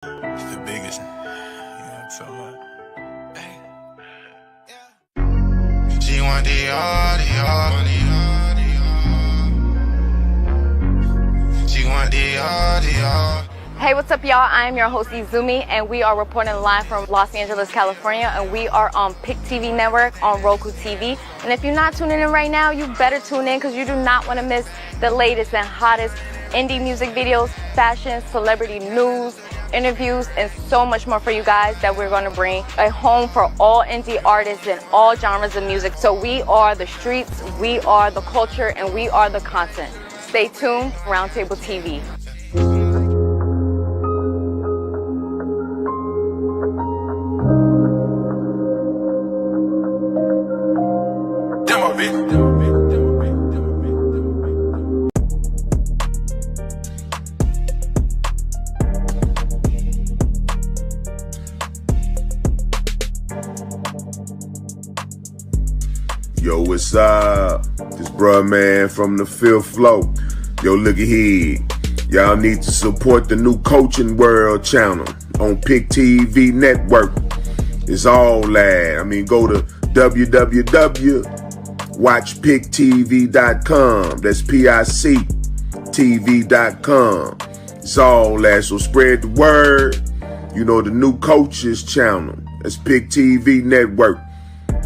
It's the biggest. You know what I'm talking about? Hey. She want the audio. She want the audio. Hey, what's up, y'all? I am your host, Izumi, and we are reporting live from Los Angeles, California, and we are on PIC TV Network on Roku TV. And if you're not tuning in right now, you better tune in because you do not want to miss the latest and hottest indie music videos, fashion, celebrity news, interviews, and so much more for you guys that we're going to bring a home for all indie artists and all genres of music. So we are the streets, we are the culture, and we are the content. Stay tuned, Roundtable TV. Yo, what's up? This bruh man from the fifth floor. Yo, look at here. Y'all need to support the new Coaching World channel on PIC TV Network. It's all that. Go to www.watchpictv.com. That's PIC.TV.com. It's all that. So spread the word. You know, the new Coaches channel. That's PIC TV Network.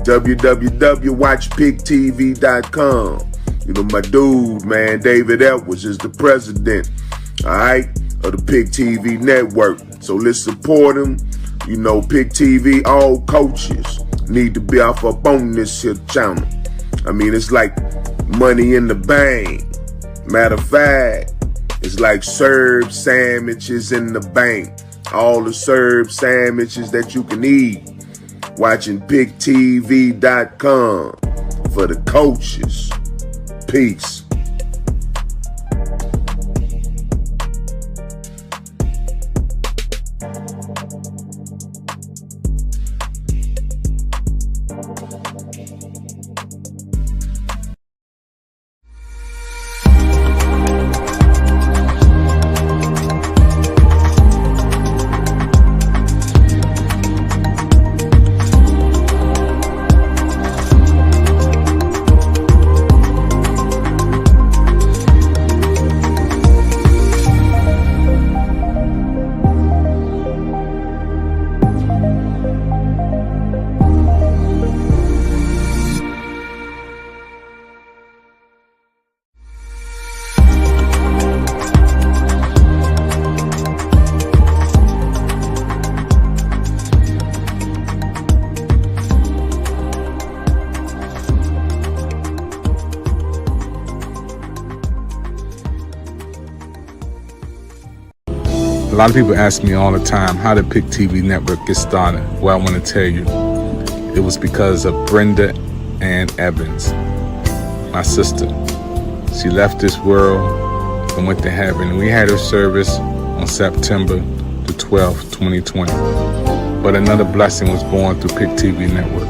www.watchpictv.com. You know, my dude, man, David Edwards is the president, all right, of the PIC TV Network. So let's support him. You know, PIC TV, all coaches need to be off up on this here channel. It's like money in the bank. Matter of fact, it's like Serb sandwiches in the bank. All the Serb sandwiches that you can eat. Watching PICTV.com for the coaches. Peace. A lot of people ask me all the time, how did PIC TV Network get started? Well, I want to tell you, it was because of Brenda Ann Evans, my sister. She left this world and went to heaven. We had her service on September the 12th, 2020. But another blessing was born through PIC TV Network.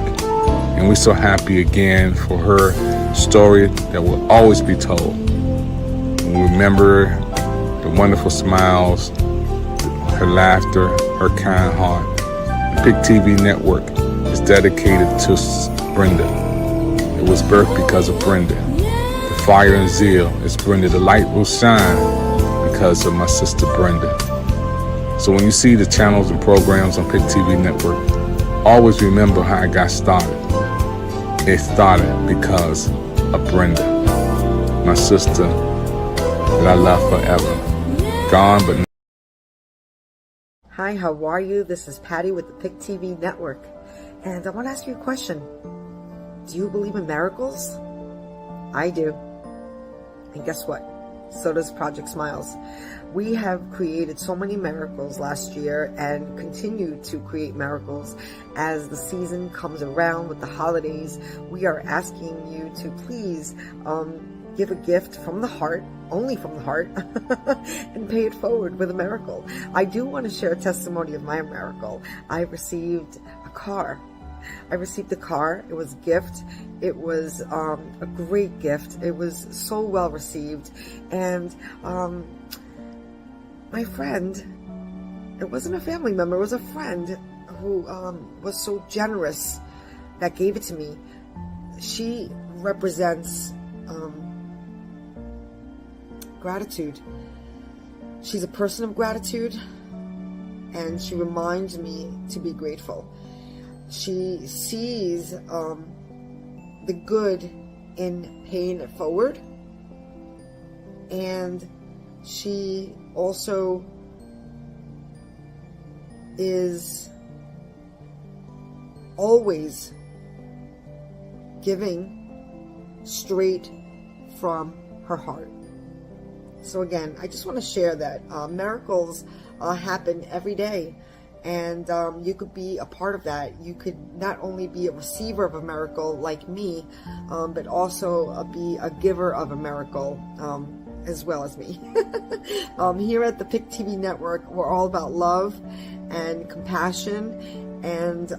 And we're so happy again for her story that will always be told. We remember the wonderful smiles, her laughter, her kind heart. The PIC TV Network is dedicated to Brenda. It was birthed because of Brenda. The fire and zeal is Brenda. The light will shine because of my sister Brenda. So when you see the channels and programs on PIC TV Network, always remember how I got started. It started because of Brenda, my sister that I love forever. Gone but Hi, how are you? This is Patty with the PIC TV Network. And I want to ask you a question. Do you believe in miracles? I do. And guess what? So does Project Smiles. We have created so many miracles last year and continue to create miracles as the season comes around with the holidays. We are asking you to please give a gift from the heart, only from the heart, and pay it forward with a miracle. I do want to share a testimony of my miracle. I received a car. I received a car. It was a gift. It was a great gift. It was so well received. And my friend it wasn't a family member, it was a friend who was so generous that gave it to me. She represents gratitude. She's a person of gratitude, and she reminds me to be grateful. She sees the good in paying it forward, and she also is always giving straight from her heart. So again, I just want to share that miracles happen every day, and you could be a part of that. You could not only be a receiver of a miracle like me, but also be a giver of a miracle as well as me. Here at the PIC TV Network, we're all about love and compassion and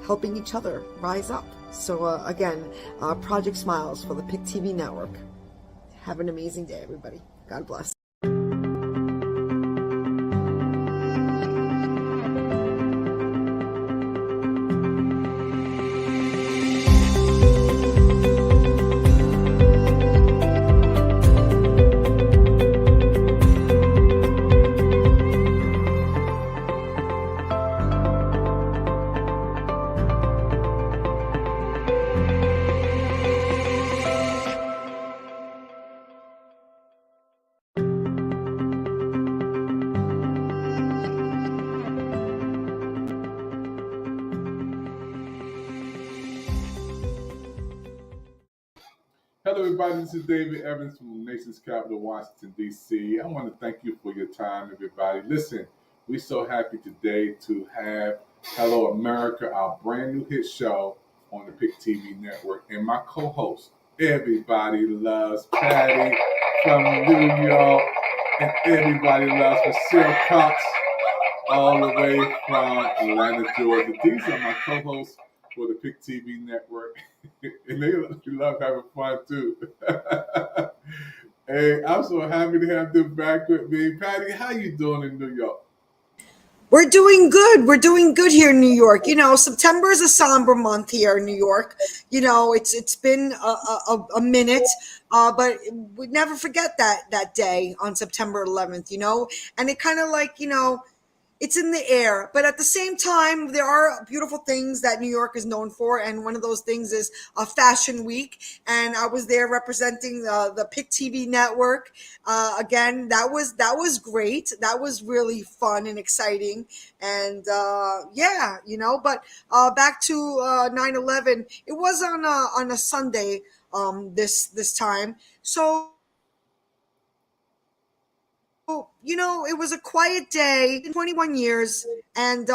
helping each other rise up. So again, Project Smiles for the PIC TV Network. Have an amazing day, everybody. God bless. Hello, everybody. This is David Evans from the nation's capital, Washington, D.C. I want to thank you for your time, everybody. Listen, we're so happy today to have Hello America, our brand new hit show on the PIC TV Network. And my co-host, everybody loves Patty from New York, and everybody loves Michelle Cox all the way from Atlanta, Georgia. These are my co-hosts for the PIC TV Network. And they love having fun too. Hey, I'm so happy to have them back with me. Patty, how you doing in New York? We're doing good. We're doing good here in New York. You know, September is a somber month here in New York. You know, it's been a minute, but we never forget that day on September 11th. You know, and it kind of like, you know, it's in the air, but at the same time, there are beautiful things that New York is known for, and one of those things is a Fashion Week. And I was there representing the PIC TV Network. Again, that was great. That was really fun and exciting. And yeah, you know. But back to 9/11, it was on a Sunday this time, so. You know, it was a quiet day, 21 years, and,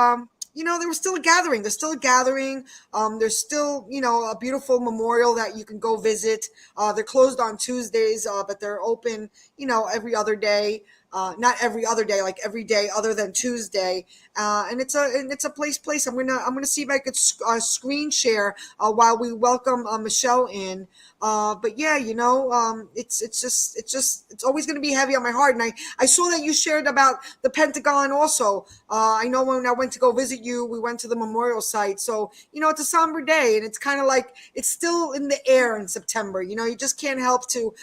you know, there was still a gathering. There's still a gathering. There's still, you know, a beautiful memorial that you can go visit. They're closed on Tuesdays, but they're open, you know, every other day. Not every other day, like every day other than Tuesday. And it's a place. I'm gonna see if I could screen share while we welcome Michelle in. But yeah, you know, it's always gonna be heavy on my heart. And I saw that you shared about the Pentagon also. I know when I went to go visit you, we went to the memorial site. So, you know, it's a somber day, and it's kind of like it's still in the air in September. You know, you just can't help to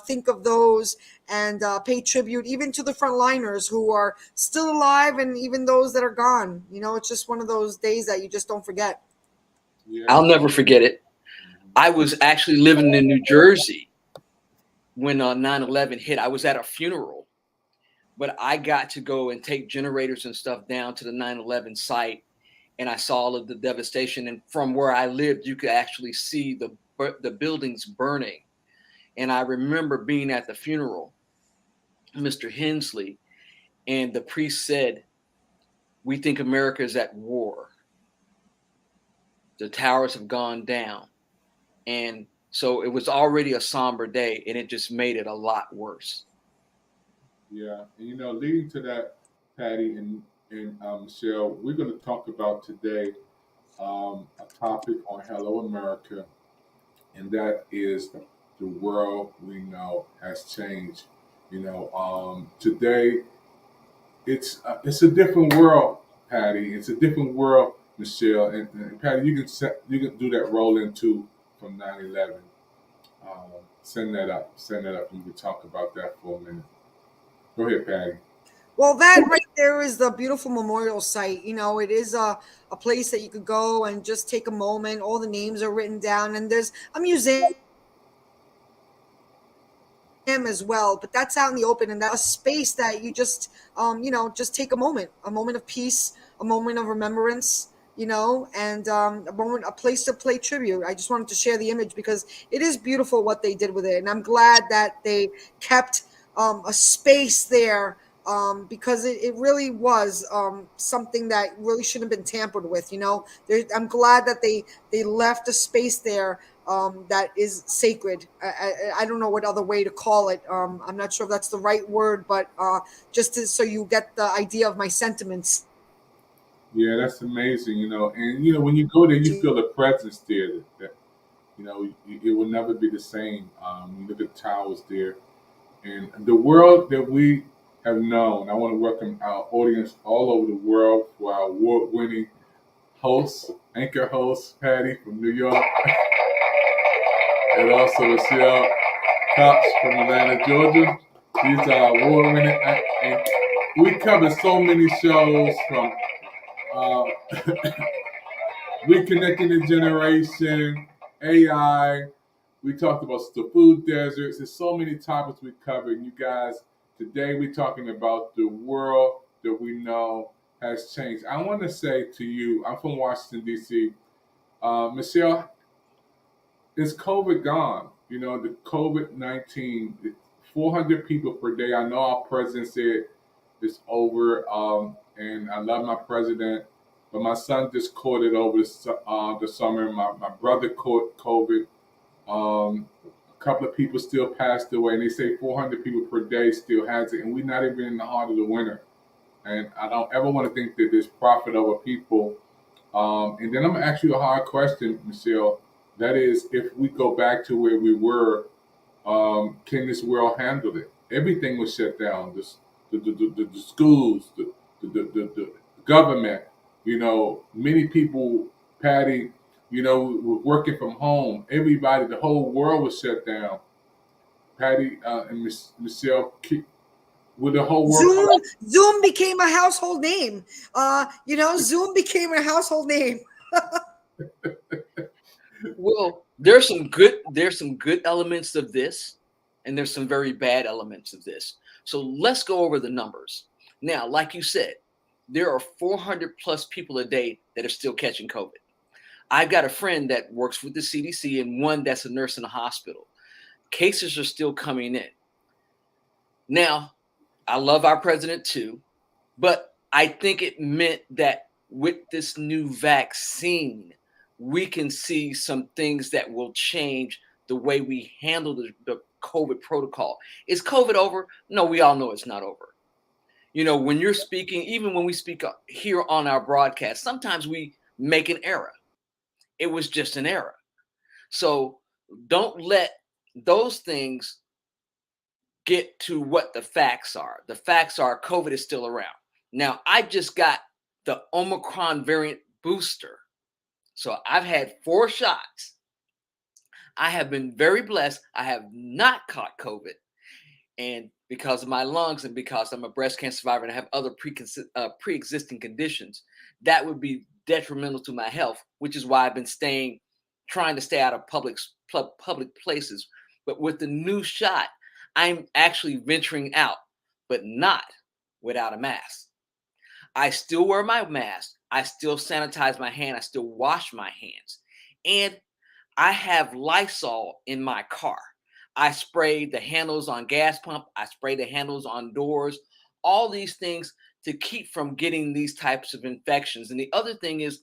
think of those and pay tribute even to the frontliners who are still alive, and even those that are gone. You know, it's just one of those days that you just don't forget. Yeah. I'll never forget it. I was actually living in New Jersey when 9/11 hit. I was at a funeral, but I got to go and take generators and stuff down to the 9/11 site, and I saw all of the devastation. And from where I lived, you could actually see the buildings burning. And I remember being at the funeral, Mr. Hensley, and the priest said, "We think America is at war. The towers have gone down." And so it was already a somber day, and it just made it a lot worse. Yeah, and you know, leading to that, Patty and Michelle, we're going to talk about today a topic on Hello America, and that is the world we know has changed. You know, today it's a different world, Patty. It's a different world, Michelle. And Patty, you can do that roll in too from 9/11. Send that up. Send that up. And we can talk about that for a minute. Go ahead, Patty. Well, that right there is the beautiful memorial site. You know, it is a place that you could go and just take a moment. All the names are written down, and there's a museum as well, but that's out in the open, and that's a space that you just just take a moment of peace, a moment of remembrance, and a place to play tribute. I just wanted to share the image because it is beautiful what they did with it, and I'm glad that they kept a space there, because it really was something that really shouldn't have been tampered with. I'm glad that they left a space there that is sacred. I don't know what other way to call it. I'm not sure if that's the right word, but so you get the idea of my sentiments. Yeah, that's amazing. And when you go there, you feel the presence there. It will never be the same. You look at the towers there, and the world that we have known. I want to welcome our audience all over the world for our award-winning host, anchor host, Patty from New York, and also Michelle Cox from Atlanta, Georgia. These are award-winning, and we cover so many shows from uh, reconnecting the generation, AI. We talked about the food deserts. There's so many topics we covered. You guys, today we're talking about the world that we know has changed. I want to say to you, I'm from Washington, D.C. Michelle, is COVID gone? The COVID-19, 400 people per day. I know our president said it's over, and I love my president, but my son just caught it over the summer. My brother caught COVID. A couple of people still passed away, and they say 400 people per day still has it, and we're not even in the heart of the winter. And I don't ever want to think that there's profit over people. And then I'm gonna ask you a hard question, Michelle. That is, if we go back to where we were, can this world handle it? Everything was shut down. The schools, the government. Many people, Patty, were working from home. Everybody, the whole world was shut down. Patty and Michelle, with the whole world. Zoom became a household name. Zoom became a household name. Well, there's some good elements of this, and there's some very bad elements of this. So let's go over the numbers. Now, like you said, there are 400 plus people a day that are still catching COVID. I've got a friend that works with the CDC and one that's a nurse in a hospital. Cases are still coming in. Now, I love our president too, but I think it meant that with this new vaccine, we can see some things that will change the way we handle the COVID protocol. Is COVID over? No, we all know it's not over. When you're speaking, even when we speak here on our broadcast, sometimes we make an error. It was just an error. So don't let those things get to what the facts are. The facts are COVID is still around. Now, I just got the Omicron variant booster. So I've had 4 shots. I have been very blessed. I have not caught COVID. And because of my lungs and because I'm a breast cancer survivor and I have other pre-existing conditions, that would be detrimental to my health, which is why I've been trying to stay out of public places. But with the new shot, I'm actually venturing out, but not without a mask. I still wear my mask. I still sanitize my hand. I still wash my hands. And I have Lysol in my car. I spray the handles on gas pump. I spray the handles on doors. All these things to keep from getting these types of infections. And the other thing is,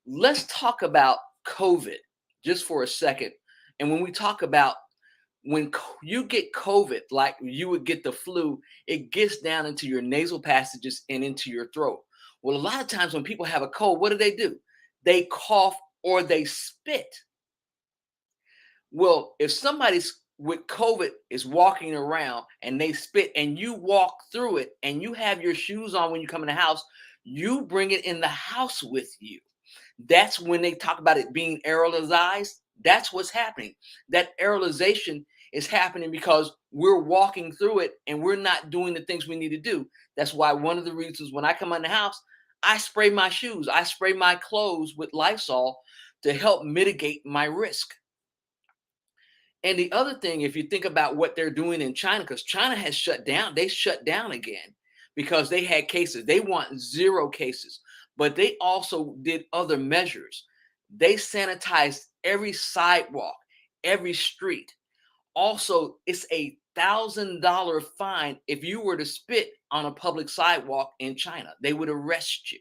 let's talk about COVID just for a second. And when we talk about when you get COVID, like you would get the flu, it gets down into your nasal passages and into your throat. Well, a lot of times when people have a cold, what do? They cough or they spit. Well, if somebody's with COVID is walking around and they spit and you walk through it and you have your shoes on when you come in the house, you bring it in the house with you. That's when they talk about it being aerolized. That's what's happening. That aerolization is happening because we're walking through it and we're not doing the things we need to do. That's why one of the reasons when I come in the house, I spray my shoes, I spray my clothes with Lysol to help mitigate my risk. And the other thing, if you think about what they're doing in China, because China has shut down, they shut down again because they had cases. They want 0 cases, but they also did other measures. They sanitized every sidewalk, every street. Also, it's $1,000 fine if you were to spit on a public sidewalk in China. They would arrest you.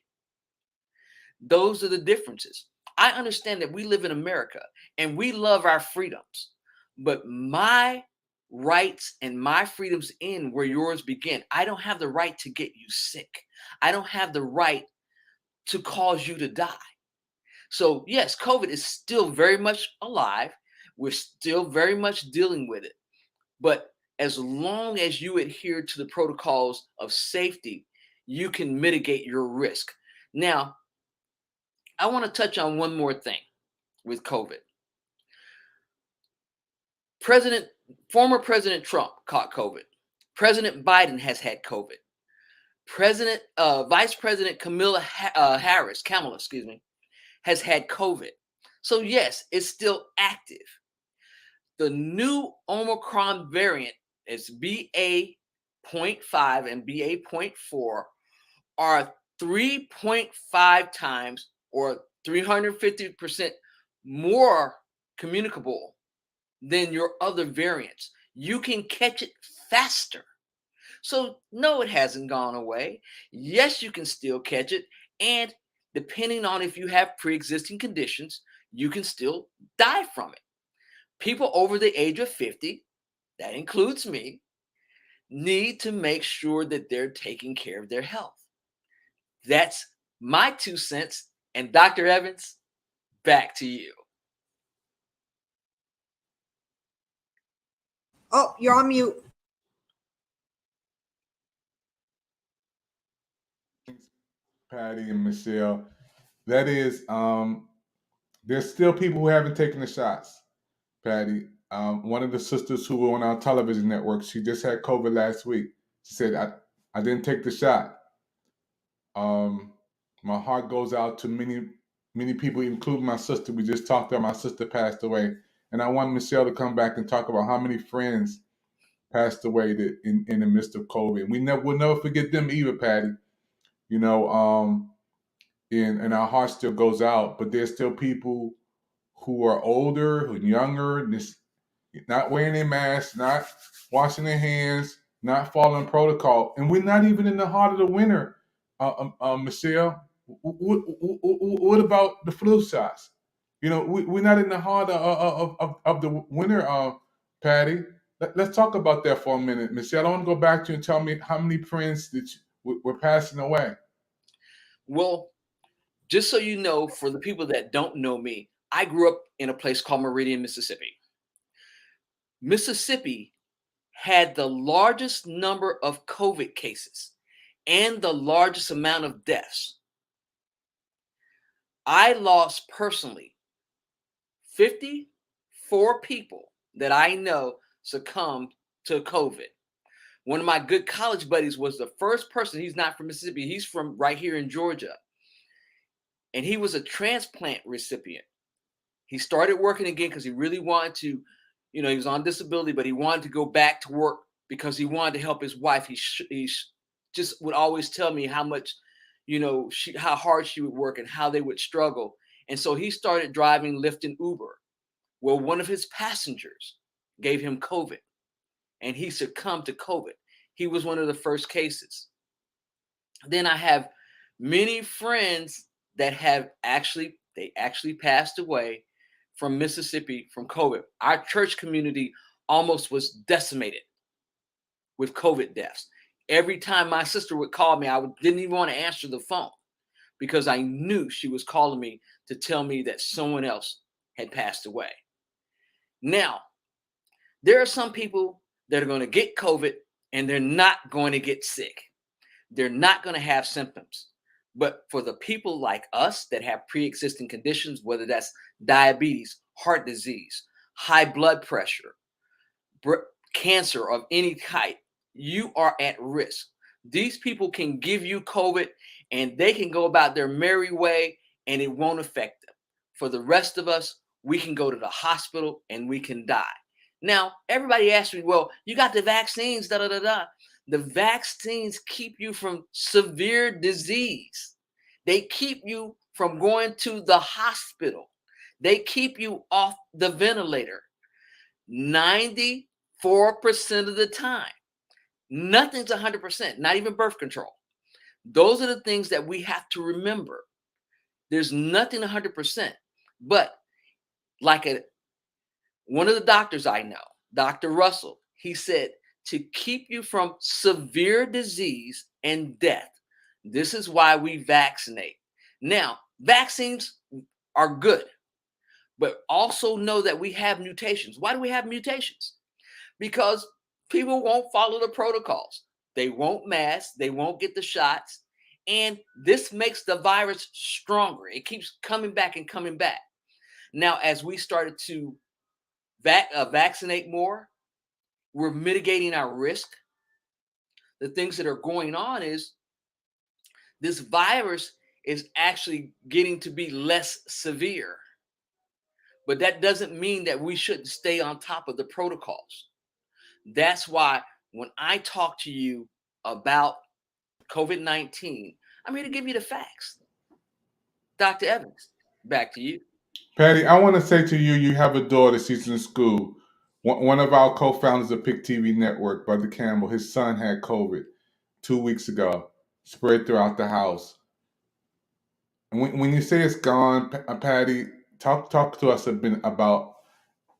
Those are the differences. I understand that we live in America and we love our freedoms. But my rights and my freedoms end where yours begin. I don't have the right to get you sick. I don't have the right to cause you to die. So yes, COVID is still very much alive. We're still very much dealing with it. But as long as you adhere to the protocols of safety, you can mitigate your risk. Now, I want to touch on one more thing with COVID. Former President Trump caught COVID. President Biden has had COVID. Vice President Kamala Harris, has had COVID. So yes, it's still active. The new Omicron variant is BA.5 and BA.4 are 3.5 times or 350% more communicable than your other variants. You can catch it faster. So no, it hasn't gone away. Yes, you can still catch it. And depending on if you have pre-existing conditions, you can still die from it. People over the age of 50, that includes me, need to make sure that they're taking care of their health. That's my 2 cents. And Dr. Evans, back to you. Oh, you're on mute. Patty and Michelle. That is, there's still people who haven't taken the shots. Patty, one of the sisters who were on our television network, she just had COVID last week. She said, I didn't take the shot. My heart goes out to many people, including my sister. We just talked about my sister passed away. And I want Michelle to come back and talk about how many friends passed away in the midst of COVID. We'll never forget them either, Patty. You know, and our heart still goes out, but there's still people who are older, who are younger, not wearing their masks, not washing their hands, not following protocol. And we're not even in the heart of the winter, Michelle. What about the flu shots? You know, we're not in the heart of the winter, Patty. Let's talk about that for a minute, Michelle. I want to go back to you and tell me how many friends that were passing away. Well, just so you know, for the people that don't know me, I grew up in a place called Meridian, Mississippi. Mississippi had the largest number of COVID cases and the largest amount of deaths. I lost personally 54 people that I know succumbed to COVID. One of my good college buddies was the first person. He's not from Mississippi. He's from right here in Georgia. And he was a transplant recipient. He started working again because he really wanted to, he was on disability, but he wanted to go back to work because he wanted to help his wife. He just would always tell me how much, how hard she would work and how they would struggle. And so he started driving Lyft and Uber. Well, one of his passengers gave him COVID and he succumbed to COVID. He was one of the first cases. Then I have many friends that actually passed away from Mississippi from COVID. Our church community almost was decimated with COVID deaths. Every time my sister would call me, I didn't even want to answer the phone because I knew she was calling me to tell me that someone else had passed away. Now, There are some people that are going to get COVID and they're not going to get sick. They're not going to have symptoms. But for the people like us that have pre-existing conditions, whether that's diabetes, heart disease, high blood pressure, cancer of any type, you are at risk. These people can give you COVID and they can go about their merry way and it won't affect them. For the rest of us, we can go to the hospital and we can die. Now, everybody asks me, well, you got the vaccines, da da da da. The vaccines keep you from severe disease. They keep you from going to the hospital. They keep you off the ventilator 94% of the time. Nothing's 100%, not even birth control. Those are the things that we have to remember. There's nothing 100%. But like one of the doctors I know, Dr. Russell, he said, to keep you from severe disease and death, this is why we vaccinate. Now, vaccines are good, but also know that we have mutations. Why do we have mutations? Because people won't follow the protocols. They won't mask, they won't get the shots, and this makes the virus stronger. It keeps coming back and coming back. Now, as we started to vaccinate more, we're mitigating our risk. The things that are going on is this virus is actually getting to be less severe. But that doesn't mean that we shouldn't stay on top of the protocols. That's why when I talk to you about COVID-19, I'm here to give you the facts. Dr. Evans, back to you. Patty, I want to say to you, you have a daughter, she's in school. One of our co-founders of Pick TV Network, Brother Campbell, his son had COVID 2 weeks ago, spread throughout the house. And when you say it's gone, Patty, talk to us a bit about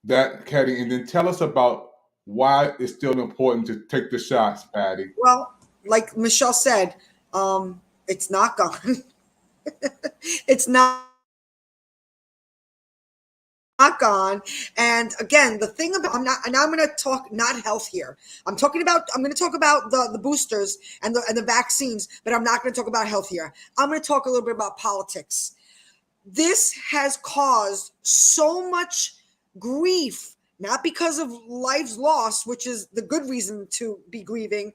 that, Patty, and then tell us about why it's still important to take the shots, Patty. Well, like Michelle said, it's not gone. It's not gone. And again, the thing about I'm going to talk not health here. I'm going to talk about the boosters and the vaccines, but I'm not going to talk about health here. I'm going to talk a little bit about politics. This has caused so much grief, not because of lives lost, which is the good reason to be grieving,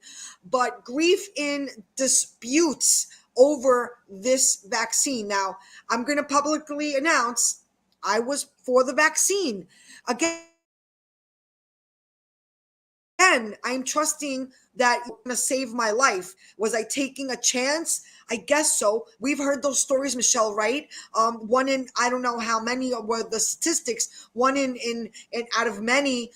but grief in disputes over this vaccine. Now, I'm going to publicly announce I was for the vaccine. Again, I'm trusting that you're going to save my life. Was I taking a chance? I guess so. We've heard those stories, Michelle, right? One in, I don't know how many were the statistics. One in out of many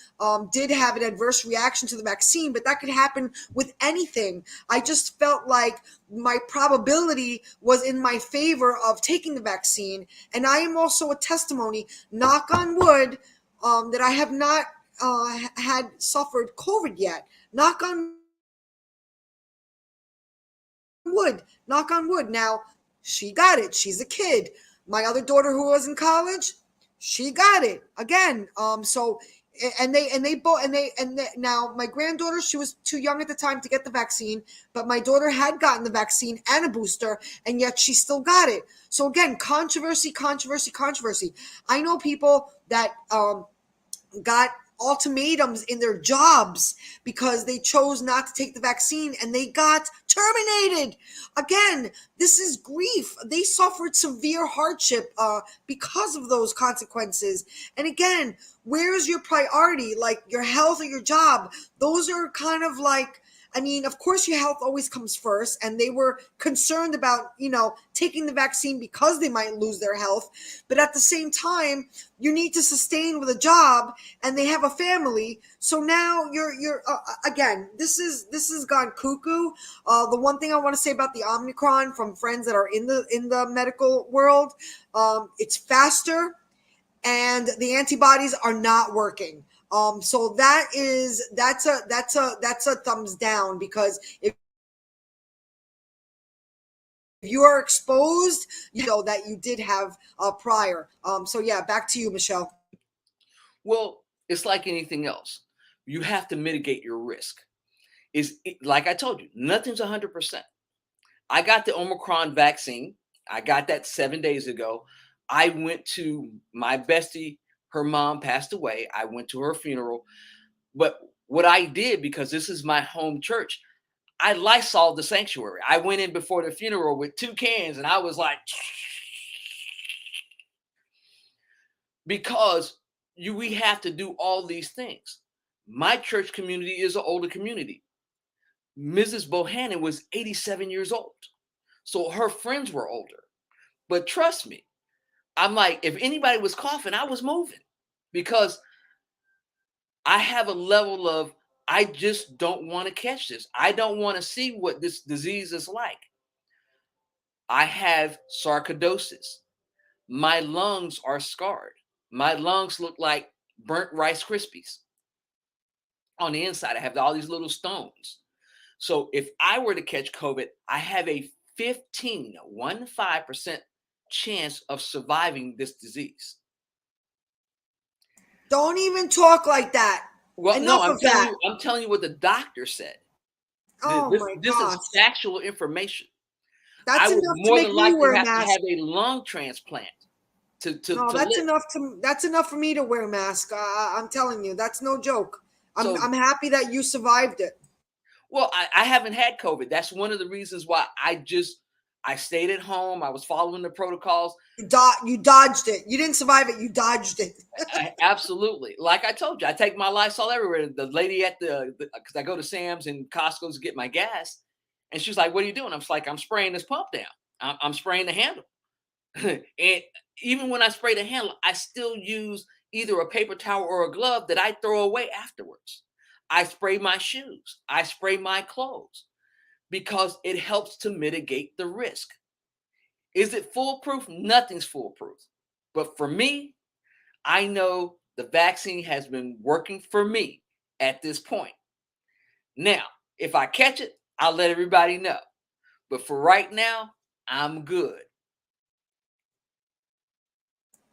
did have an adverse reaction to the vaccine, but that could happen with anything. I just felt like my probability was in my favor of taking the vaccine. And I am also a testimony, knock on wood, that I have not had suffered COVID yet. Knock on wood. Now, she got it. She's a kid. My other daughter who was in college, she got it again. Now my granddaughter, she was too young at the time to get the vaccine, but my daughter had gotten the vaccine and a booster, and yet she still got it. So again, controversy. I know people that got ultimatums in their jobs because they chose not to take the vaccine and they got terminated. Again, this is grief. They suffered severe hardship because of those consequences. And again, where's your priority? Like your health or your job? Those are kind of like, I mean, of course your health always comes first, and they were concerned about, taking the vaccine because they might lose their health. But at the same time, you need to sustain with a job, and they have a family. So now you're again, this has gone cuckoo. The one thing I want to say about the Omicron from friends that are in the medical world, it's faster, and the antibodies are not working. So that's a thumbs down, because if you are exposed, you know that you did have prior. So yeah, back to you, Michelle. Well, it's like anything else. you have to mitigate your risk. Like I told you, nothing's 100%. I got the Omicron vaccine. I got that 7 days ago. I went to my bestie, her mom passed away. I went to her funeral. But what I did, because this is my home church, I Lysol the sanctuary. I went in before the funeral with 2 cans and I was like, because we have to do all these things. My church community is an older community. Mrs. Bohannon was 87 years old. So her friends were older. But trust me, I'm like, if anybody was coughing, I was moving, because I have a level of, I just don't want to catch this. I don't want to see what this disease is like. I have sarcoidosis. My lungs are scarred. My lungs look like burnt Rice Krispies. On the inside, I have all these little stones. So if I were to catch COVID, I have a 15% chance of surviving this disease. Don't even talk like that. Well, Enough no, of that. I'm telling you what the doctor said. Oh my This gosh. is factual information. That's I would enough to more make than me likely wear a have to mask. have a lung transplant to No, that's live. enough for me to wear a mask. I'm telling you, that's no joke. So, I'm happy that you survived it. well, I haven't had COVID. That's one of the reasons why I stayed at home. I was following the protocols. You dodged it. You didn't survive it. You dodged it. Absolutely. Like I told you, I take my Lysol everywhere. The lady at because I go to Sam's and Costco's to get my gas, and she's like, "What are you doing?" I'm just like, "I'm spraying this pump down. I'm spraying the handle." And even when I spray the handle, I still use either a paper towel or a glove that I throw away afterwards. I spray my shoes. I spray my clothes, because it helps to mitigate the risk. Is it foolproof? Nothing's foolproof. But for me, I know the vaccine has been working for me at this point. Now, if I catch it, I'll let everybody know. But for right now, I'm good.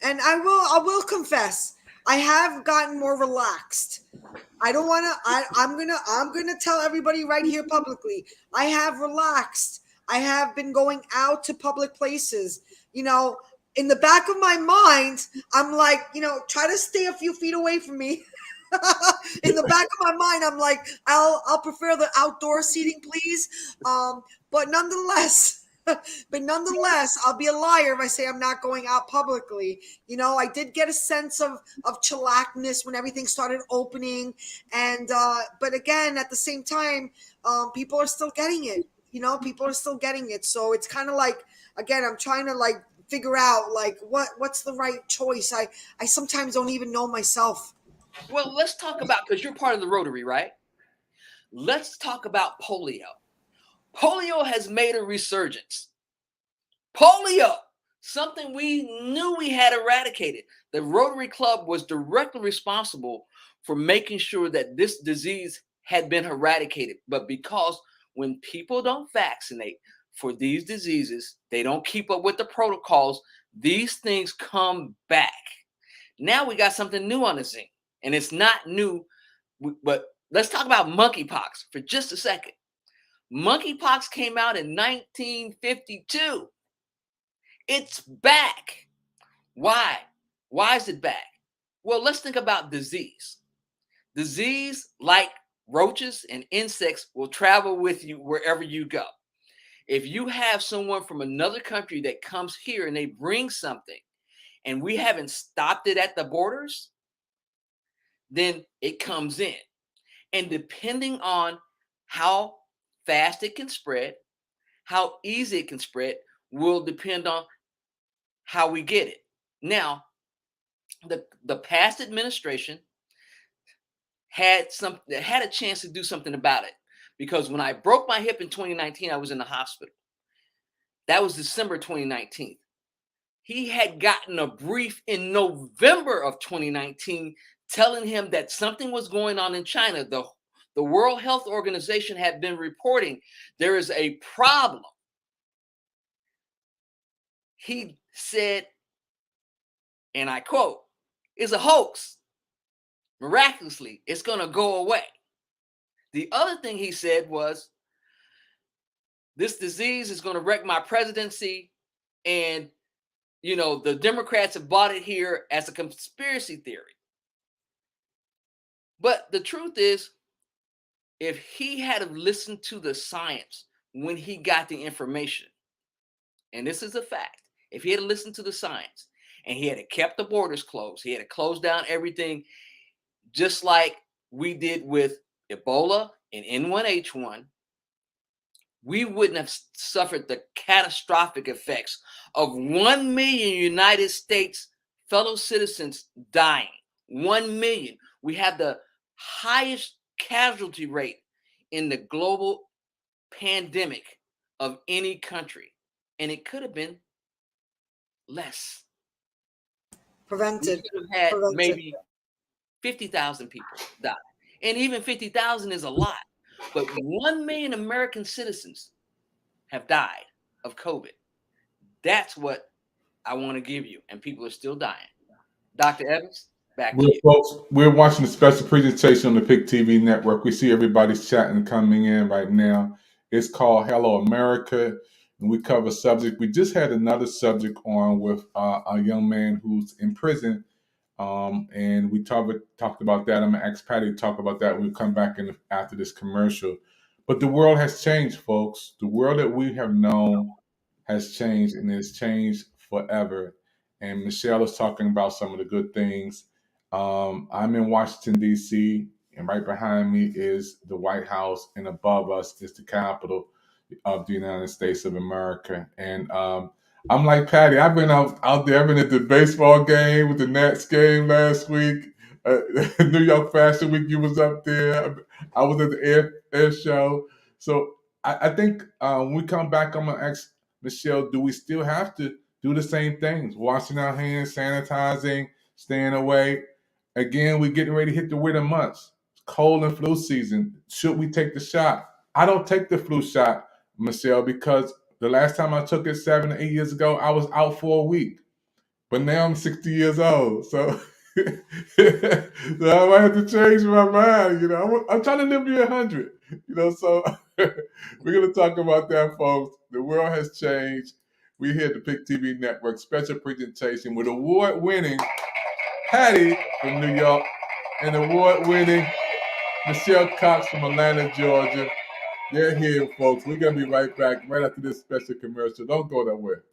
And I will confess, I have gotten more relaxed. I don't want to. I'm gonna tell everybody right here publicly. I have relaxed. I have been going out to public places. You know, in the back of my mind, I'm like, try to stay a few feet away from me. In the back of my mind, I'm like, I'll prefer the outdoor seating, please. But nonetheless. But nonetheless, I'll be a liar if I say I'm not going out publicly. I did get a sense of chillaxness when everything started opening, and but again, at the same time, people are still getting it. People are still getting it. So it's kind of like, again, I'm trying to like figure out like what's the right choice. I sometimes don't even know myself. Well, let's talk about, because you're part of the Rotary, right? Let's talk about polio. Polio has made a resurgence. Polio, something we knew we had eradicated. The Rotary Club was directly responsible for making sure that this disease had been eradicated. But because when people don't vaccinate for these diseases, they don't keep up with the protocols, these things come back. Now we got something new on the scene, and it's not new, but let's talk about monkeypox for just a second. Monkeypox came out in 1952. It's back. Why? Why is it back? Well, let's think about disease. Disease, like roaches and insects, will travel with you wherever you go. If you have someone from another country that comes here and they bring something, and we haven't stopped it at the borders, then it comes in. And depending on how fast it can spread, how easy it can spread, will depend on how we get it. Now, the past administration had a chance to do something about it, because when I broke my hip in 2019, I was in the hospital. That was December 2019. He had gotten a brief in November of 2019 telling him that something was going on in China. The World Health Organization had been reporting there is a problem. He said, and I quote, "It's a hoax. Miraculously, it's going to go away. The other thing he said was, this disease is going to wreck my presidency. And, the Democrats have bought it here as a conspiracy theory. But the truth is, if he had listened to the science when he got the information, and this is a fact, if he had listened to the science and he had kept the borders closed, he had closed down everything, just like we did with Ebola and N1H1, we wouldn't have suffered the catastrophic effects of 1 million United States fellow citizens dying. 1 million. We have the highest casualty rate in the global pandemic of any country. And it could have been less. Prevented. We could have had maybe 50,000 people die. And even 50,000 is a lot. But 1 million American citizens have died of COVID. That's what I want to give you. And people are still dying. Dr. Evans, back to you. Folks, we're watching a special presentation on the PIC TV network. We see everybody's chatting coming in right now. It's called Hello America. And we cover subject. We just had another subject on with a young man who's in prison. And we talked about that. I'm going to ask Patty to talk about that when we come back in after this commercial. But the world has changed, folks. The world that we have known has changed, and it's changed forever. And Michelle is talking about some of the good things. I'm in Washington, D.C., and right behind me is the White House, and above us is the Capitol of the United States of America. And I'm like Patty. I've been out there. I've been at the baseball game with the Nats game last week. New York Fashion Week, you was up there. I was at the air show. So I think when we come back, I'm going to ask Michelle, do we still have to do the same things? Washing our hands, sanitizing, staying away. Again, we're getting ready to hit the winter months. Cold and flu season. Should we take the shot? I don't take the flu shot, Michelle, because the last time I took it 7 or 8 years ago, I was out for a week. But now I'm 60 years old. So, so I might have to change my mind. I'm trying to live to 100. So we're going to talk about that, folks. The world has changed. We're here at the PIC TV Network, special presentation with award-winning Patty from New York and award-winning Michelle Cox from Atlanta, Georgia. They're here, folks. We're going to be right back right after this special commercial. Don't go nowhere.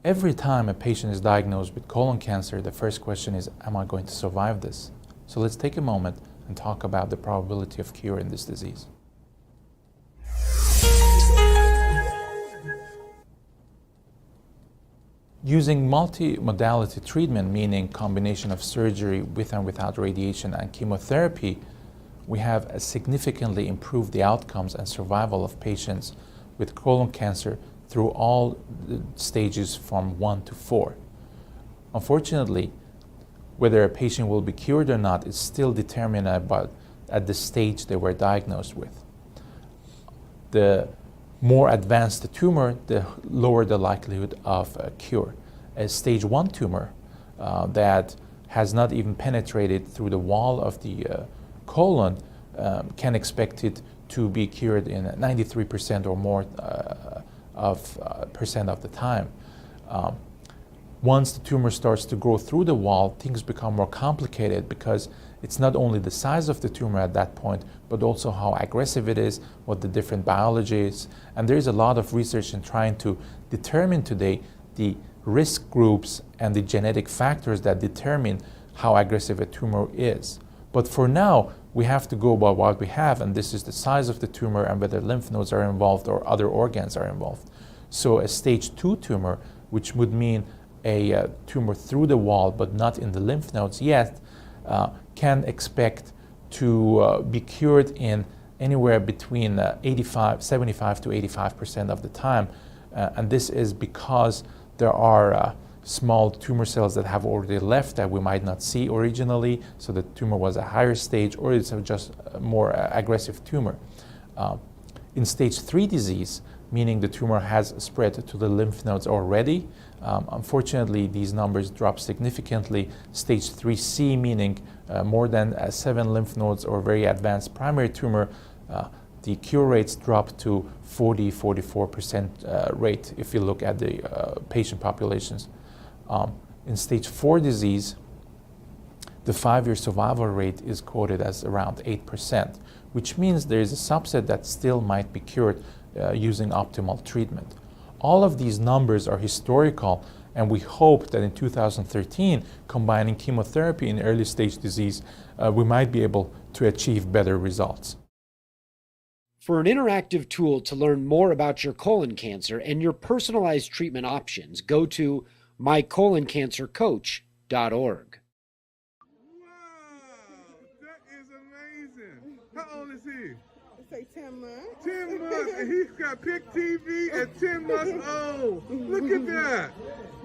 Every time a patient is diagnosed with colon cancer, the first question is, am I going to survive this? So let's take a moment and talk about the probability of cure in this disease. Using multimodality treatment, meaning combination of surgery with and without radiation and chemotherapy, we have significantly improved the outcomes and survival of patients with colon cancer through all the stages from 1 to 4. Unfortunately, whether a patient will be cured or not is still determined at the stage they were diagnosed with. The more advanced the tumor, the lower the likelihood of a cure. A stage 1 tumor that has not even penetrated through the wall of the colon can expect it to be cured in 93% or more percent of the time. Once the tumor starts to grow through the wall, things become more complicated because it's not only the size of the tumor at that point, but also how aggressive it is, what the different biology is. And there's a lot of research in trying to determine today the risk groups and the genetic factors that determine how aggressive a tumor is. But for now, we have to go by what we have, and this is the size of the tumor and whether lymph nodes are involved or other organs are involved. So a stage 2 tumor, which would mean a tumor through the wall but not in the lymph nodes yet, can expect to be cured in anywhere between 75 to 85% of the time. And this is because there are small tumor cells that have already left that we might not see originally, so the tumor was a higher stage, or it's just a more aggressive tumor. In stage 3 disease, meaning the tumor has spread to the lymph nodes already, unfortunately these numbers drop significantly. Stage 3C, meaning more than 7 lymph nodes or very advanced primary tumor, the cure rates drop to 44% rate if you look at the patient populations. In stage 4 disease, the 5-year survival rate is quoted as around 8%, which means there is a subset that still might be cured using optimal treatment. All of these numbers are historical, and we hope that in 2013, combining chemotherapy in early stage disease, we might be able to achieve better results. For an interactive tool to learn more about your colon cancer and your personalized treatment options, go to mycoloncancercoach.org. Wow, that is amazing. How old is he? It's like 10 months. 10 months, and he's got PIC TV at 10 months old. Look at that.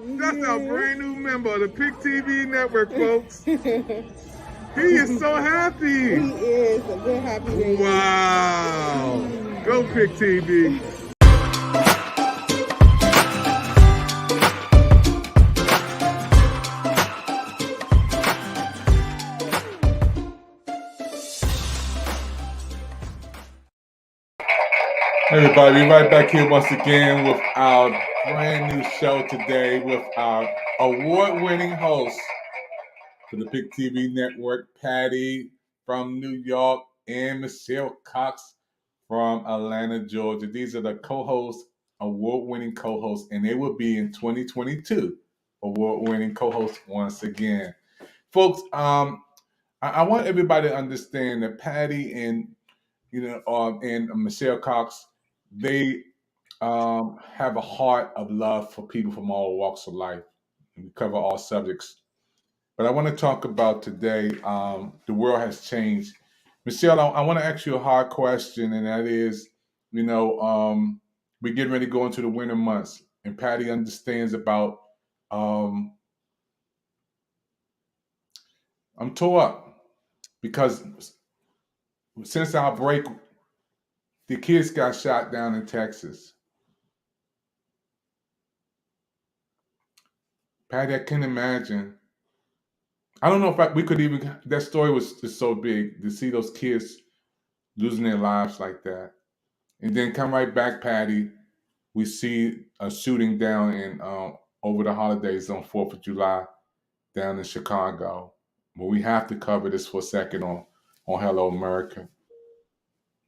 That's our brand new member of the PIC TV network, folks. He is so happy. He is a good happy baby. Wow. Go PIC TV. Hey everybody, we're right back here once again with our brand new show today with our award-winning host for the PIC TV network, Patty from New York, and Michelle Cox from Atlanta, Georgia. These are the co-hosts, award-winning co-hosts, and they will be in 2022 award-winning co-hosts once again. Folks, I want everybody to understand that Patty and Michelle Cox, they have a heart of love for people from all walks of life. We cover all subjects. But I want to talk about today, the world has changed. Michelle, I want to ask you a hard question, and that is, we're getting ready to go into the winter months, and Patty understands about, I'm tore up because since our break, the kids got shot down in Texas. Patty, I can't imagine. I don't know if we could even, that story was just so big to see those kids losing their lives like that. And then come right back, Patty, we see a shooting down in over the holidays on 4th of July down in Chicago. But we have to cover this for a second on Hello America.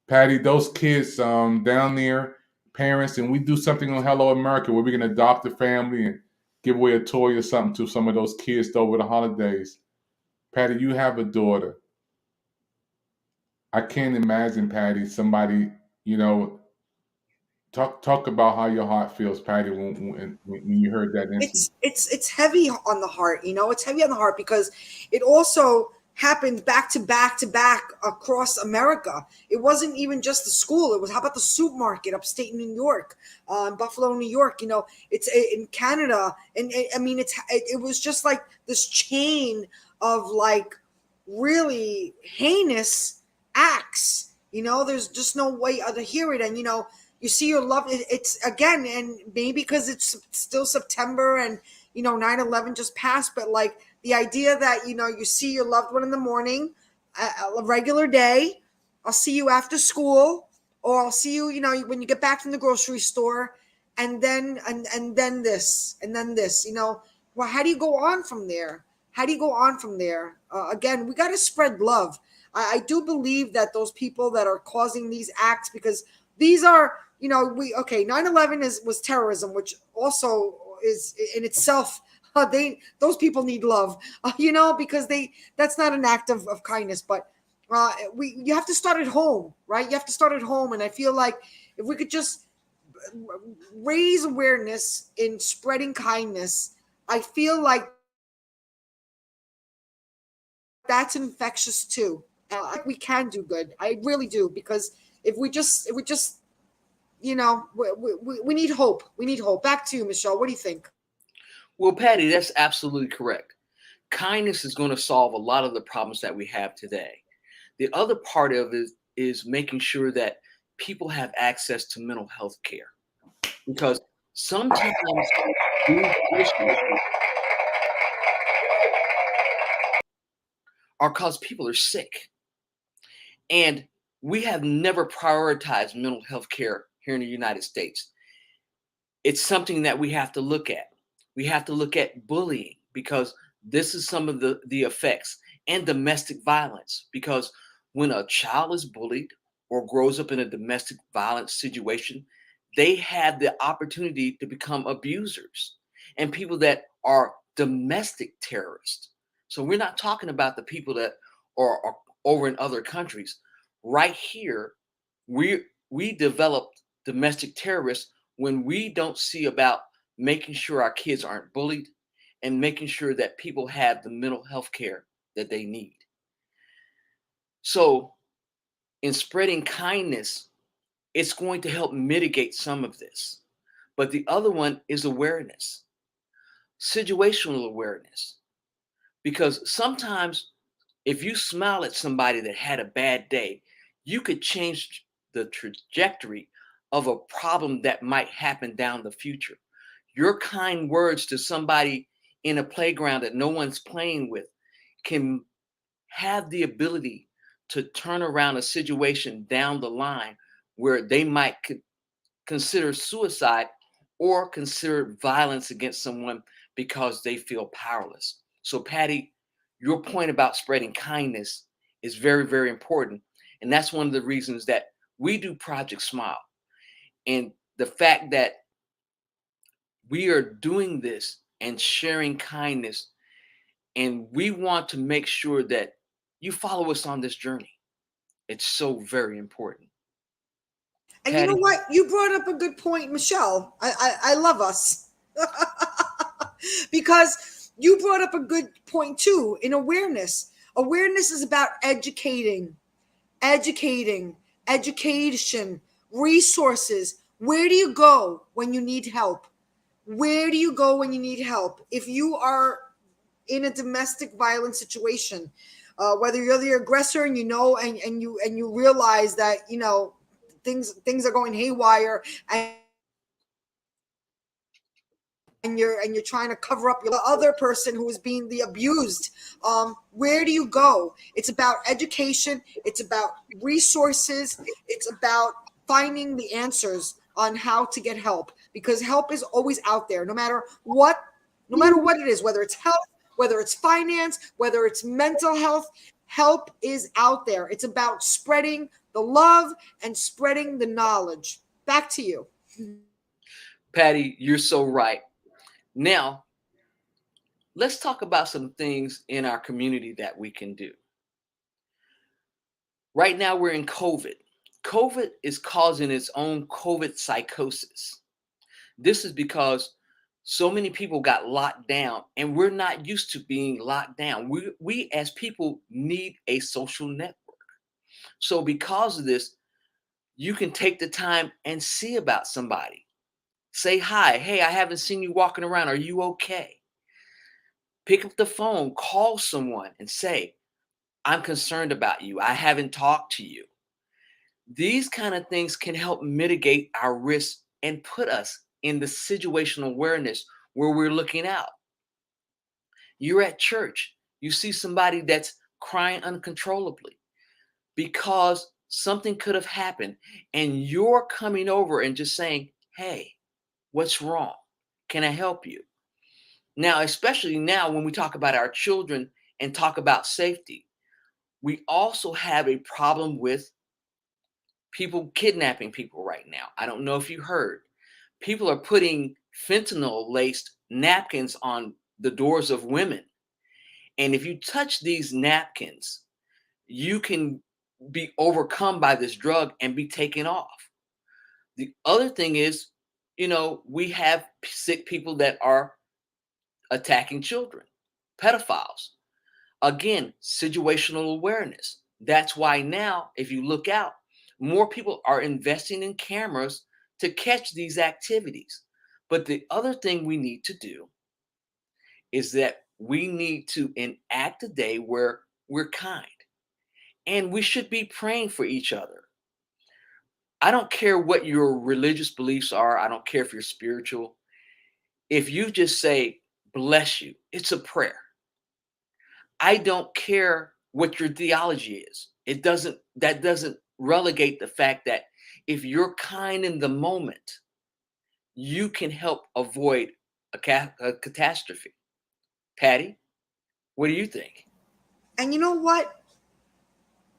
Patty, those kids down there, parents, and we do something on Hello America where we can adopt a family and give away a toy or something to some of those kids over the holidays. Patty, you have a daughter. I can't imagine, Patty, somebody, talk about how your heart feels, Patty, when you heard that incident. It's heavy on the heart, it's heavy on the heart because it also happened back to back across America. It wasn't even just the school. It was, how about the supermarket upstate New York, Buffalo, New York, it's in Canada. And it was just like this chain of like really heinous acts, there's just no way to hear it. And, you see your love, it's again, and maybe because it's still September and, 9/11 just passed, but like The idea that, you see your loved one in the morning, a regular day, I'll see you after school, or I'll see you, when you get back from the grocery store, and then this, and then this, well, how do you go on from there? How do you go on from there? Again, we got to spread love. I do believe that those people that are causing these acts, because these are, 9/11 was terrorism, which also is in itself, those people need love, because that's not an act of kindness, but you have to start at home, right? You have to start at home, and I feel like if we could just raise awareness in spreading kindness, I feel like that's infectious too. I think we can do good. I really do, because if we just, we need hope. We need hope. Back to you, Michelle. What do you think? Well, Patty, that's absolutely correct. Kindness is going to solve a lot of the problems that we have today. The other part of it is making sure that people have access to mental health care, because sometimes these issues are because people are sick. And we have never prioritized mental health care here in the United States. It's something that we have to look at. We have to look at bullying, because this is some of the effects, and domestic violence, because when a child is bullied or grows up in a domestic violence situation, they have the opportunity to become abusers and people that are domestic terrorists. So we're not talking about the people that are over in other countries. Right here, we developed domestic terrorists when we don't see about making sure our kids aren't bullied and making sure that people have the mental health care that they need. So, in spreading kindness, it's going to help mitigate some of this. But the other one is awareness, situational awareness. Because sometimes if you smile at somebody that had a bad day, you could change the trajectory of a problem that might happen down the future. Your kind words to somebody in a playground that no one's playing with can have the ability to turn around a situation down the line where they might consider suicide or consider violence against someone because they feel powerless. So, Patty, your point about spreading kindness is very, very important. And that's one of the reasons that we do Project Smile. And the fact that we are doing this and sharing kindness, and we want to make sure that you follow us on this journey. It's so very important. And you know Patty? what? You brought up a good point, Michelle. I love us. Because you brought up a good point too in awareness. Awareness is about educating, education, resources. Where do you go when you need help? Where do you go when you need help? If you are in a domestic violence situation, whether you're the aggressor and you realize that things are going haywire, and you're trying to cover up the other person who is being the abused, where do you go? It's about education, it's about resources, it's about finding the answers on how to get help, because help is always out there, no matter what it is, whether it's health, whether it's finance, whether it's mental health. Help is out there. It's about spreading the love and spreading the knowledge. Back to you. Patty, you're so right. Now, let's talk about some things in our community that we can do. Right now, we're in COVID. COVID is causing its own COVID psychosis. This is because so many people got locked down, and we're not used to being locked down. We as people need a social network. So, because of this, you can take the time and see about somebody. Say hi. Hey, I haven't seen you walking around. Are you okay? Pick up the phone, call someone and say, I'm concerned about you. I haven't talked to you. These kind of things can help mitigate our risk and put us in the situational awareness where we're looking out. You're at church. You see somebody that's crying uncontrollably because something could have happened, and you're coming over and just saying, hey, what's wrong? Can I help you? Now, especially now when we talk about our children and talk about safety, we also have a problem with people kidnapping people right now. I don't know if you heard. People are putting fentanyl laced napkins on the doors of women. And if you touch these napkins, you can be overcome by this drug and be taken off. The other thing is, we have sick people that are attacking children, pedophiles. Again, situational awareness. That's why now, if you look out, more people are investing in cameras to catch these activities. But the other thing we need to do is that we need to enact a day where we're kind, and we should be praying for each other. I don't care what your religious beliefs are. I don't care if you're spiritual. If you just say, bless you, it's a prayer. I don't care what your theology is. That doesn't relegate the fact that if you're kind in the moment, you can help avoid a catastrophe. Patty, what do you think? And you know what?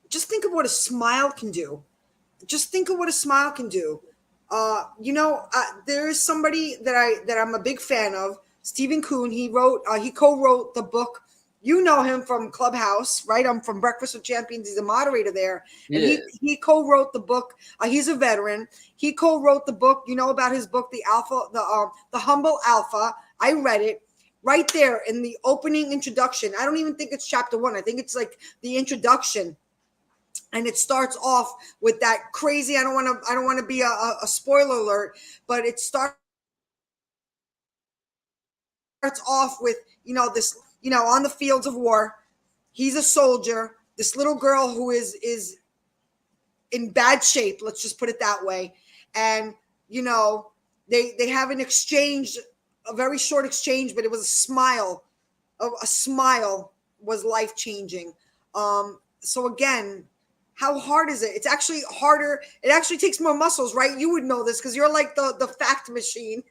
Just think of what a smile can do. Just think of what a smile can do. There is somebody that I'm a big fan of, Stephen Kuhn. He co-wrote the book. You know him from Clubhouse, right? I'm from Breakfast with Champions. He's a moderator there, and Yeah. he co-wrote the book. He's a veteran. He co-wrote the book. You know about his book, the Humble Alpha. I read it right there in the opening introduction. I don't even think it's chapter 1. I think it's like the introduction. And it starts off with that crazy. I don't want to be a spoiler alert, but it starts off with this on the fields of war. He's a soldier. This little girl who is in bad shape. Let's just put it that way. And they have an exchange, a very short exchange, but it was a smile. A smile was life changing. So again. How hard is it? It's actually harder. It actually takes more muscles, right? You would know this because you're like the fact machine.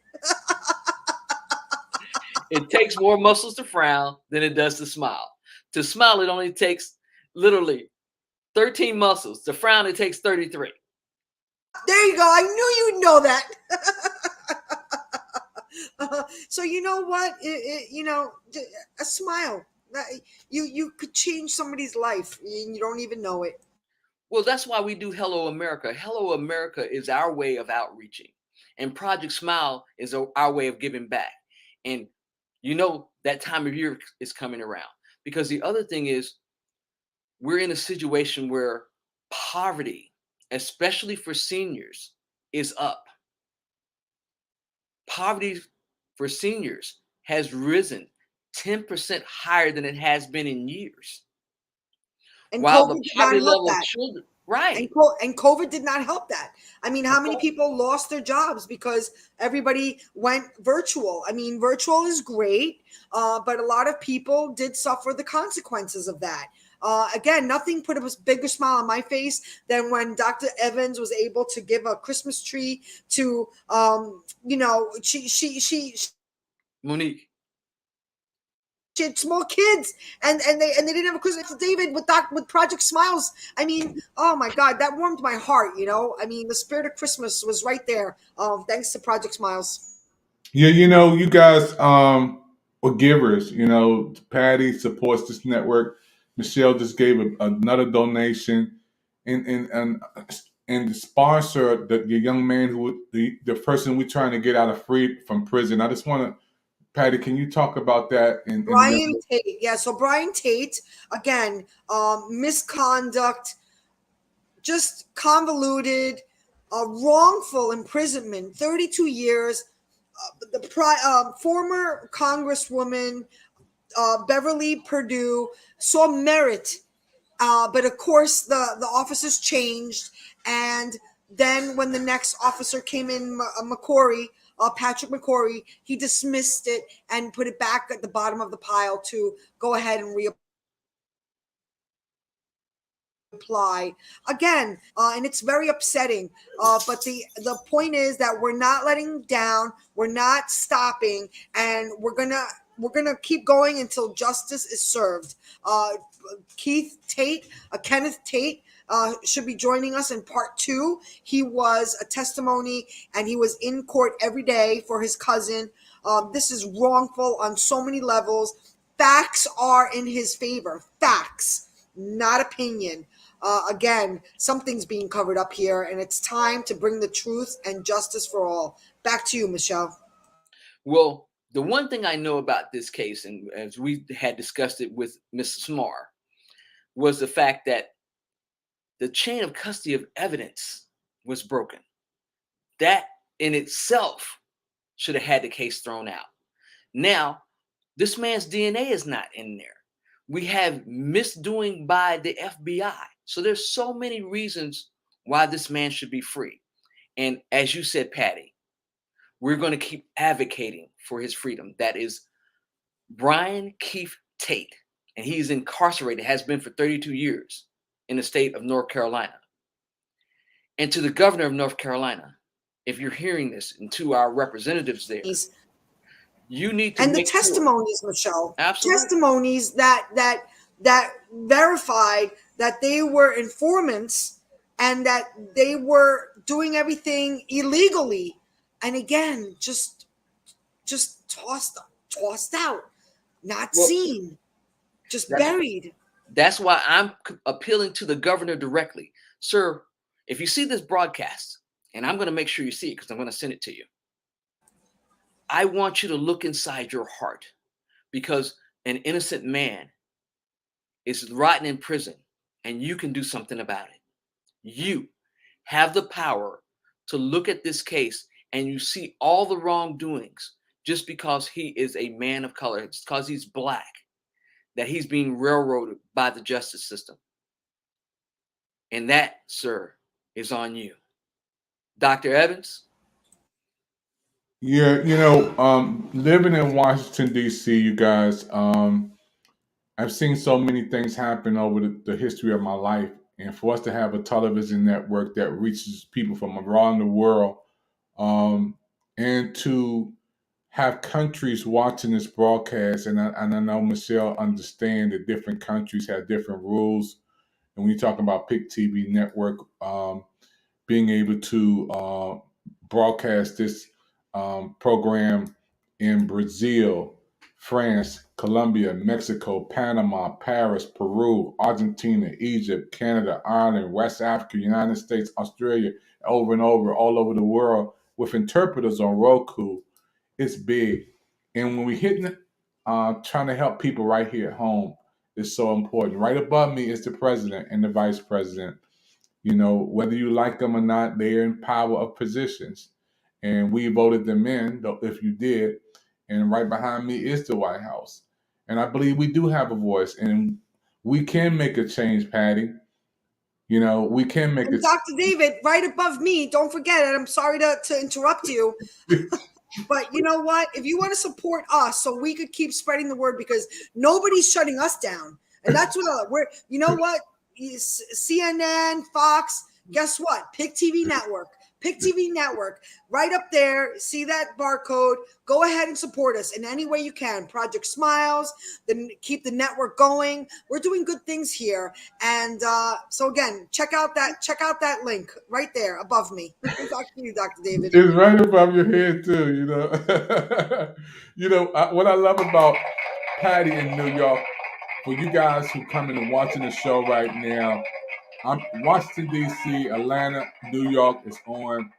It takes more muscles to frown than it does to smile. To smile, it only takes literally 13 muscles. To frown, it takes 33. There you go. I knew you'd know that. So you know what? A smile. You could change somebody's life and you don't even know it. Well, that's why we do Hello America. Hello America is our way of outreaching, and Project Smile is our way of giving back. And that time of year is coming around, because the other thing is we're in a situation where poverty, especially for seniors, is up. Poverty for seniors has risen 10% higher than it has been in years. And While COVID the did poverty not help level of that. children, right? And COVID did not help that. I mean, how many people lost their jobs because everybody went virtual? I mean, virtual is great, but a lot of people did suffer the consequences of that. Again, nothing put a bigger smile on my face than when Dr. Evans was able to give a Christmas tree to, she Monique. She had small kids, and they didn't have a Christmas. David with Project Smiles. I mean, oh my God, that warmed my heart. I mean, the spirit of Christmas was right there. Thanks to Project Smiles. Yeah, you guys are givers. Patty supports this network. Michelle just gave another donation, and the sponsor, the young man the person we're trying to get out of from prison. I just want to, Patty, can you talk about that? Brian Tate. Yeah, so Brian Tate, again, misconduct, just convoluted, wrongful imprisonment, 32 years. The former Congresswoman Beverly Perdue saw merit, but of course the officers changed, and then when the next officer came in, McCory, Patrick McCrory, he dismissed it and put it back at the bottom of the pile to go ahead and reapply again, and it's very upsetting. But the point is that we're not letting down, we're not stopping, and we're gonna keep going until justice is served. Kenneth Tate should be joining us in part 2. He was a testimony and he was in court every day for his cousin. This is wrongful on so many levels. Facts are in his favor. Facts, not opinion. Again, something's being covered up here, and it's time to bring the truth and justice for all. Back to you, Michelle. Well, the one thing I know about this case, and as we had discussed it with Mr. Smar, was the fact that the chain of custody of evidence was broken. That in itself should have had the case thrown out. Now, this man's DNA is not in there. We have misdoing by the FBI. So there's so many reasons why this man should be free. And as you said, Patty, we're going to keep advocating for his freedom. That is Brian Keith Tate. And he's incarcerated, has been for 32 years in the state of North Carolina. And to the governor of North Carolina, if you're hearing this, and to our representatives there, you need to and the testimonies, sure. Michelle, Absolutely. testimonies that verified that they were informants and that they were doing everything illegally, and again, just tossed out, not seen, just buried. That's why I'm appealing to the governor directly, sir. If you see this broadcast, and I'm going to make sure you see it because I'm going to send it to you, I want you to look inside your heart, because an innocent man is rotting in prison and you can do something about it. You have the power to look at this case and you see all the wrongdoings just because he is a man of color, it's because he's black, that he's being railroaded by the justice system. And that, sir, is on you. Dr. Evans? Yeah, living in Washington, D.C., you guys, I've seen so many things happen over the history of my life. And for us to have a television network that reaches people from around the world, and to have countries watching this broadcast, and I know Michelle understand that different countries have different rules. And when you talk about PIC TV network, being able to broadcast this program in Brazil, France, Colombia, Mexico, Panama, Paris, Peru, Argentina, Egypt, Canada, Ireland, West Africa, United States, Australia, over and over, all over the world, with interpreters on Roku, it's big. And when we hitting trying to help people right here at home, is so important. Right above me is the president and the vice president. Whether you like them or not, they're in power of positions. And we voted them in, if you did. And right behind me is the White House. And I believe we do have a voice, and we can make a change, Patty. We can make and Dr. David, right above me, don't forget it. I'm sorry to interrupt you. But you know what? If you want to support us so we could keep spreading the word, because nobody's shutting us down. And that's what we're, you know what? CNN, Fox, guess what? PIC TV Network. PIC TV Network, right up there. See that barcode. Go ahead and support us in any way you can. Project Smiles, then keep the network going. We're doing good things here. And so again, check out that link right there above me. Back to you, Dr. David. It's right above your head too, what I love about Patty in New York, for you guys who coming and watching the show right now, I'm Washington, D.C., Atlanta, New York is on.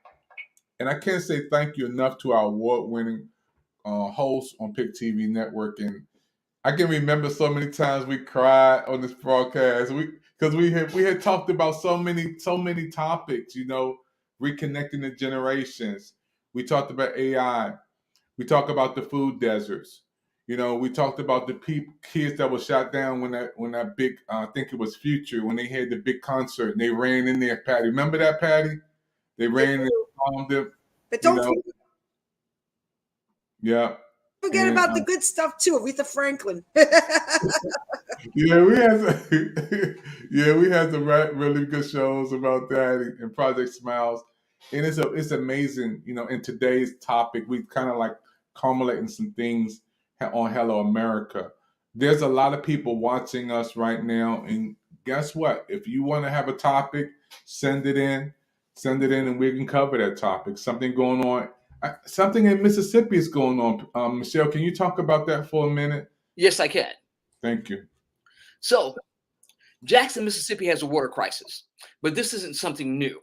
And I can't say thank you enough to our award-winning host on PIC TV Network. And I can remember so many times we cried on this broadcast because we had talked about so many topics, reconnecting the generations. We talked about AI. We talked about the food deserts. We talked about the kids that were shot down when that big, I think it was Future, when they had the big concert and they ran in there, Patty. Remember that, Patty? They ran and bombed them. But don't forget, Yeah. Forget And about the good stuff too, Aretha Franklin. yeah, we had some, yeah, we had some really good shows about that and Project Smiles, and it's amazing. In today's topic, we kind of like culminating some things on Hello America. There's a lot of people watching us right now, and guess what? If you want to have a topic, send it in, and we can cover that topic. Something going on, something in Mississippi is going on. Michelle, can you talk about that for a minute? Yes, I can. Thank you. So, Jackson, Mississippi has a water crisis, but this isn't something new.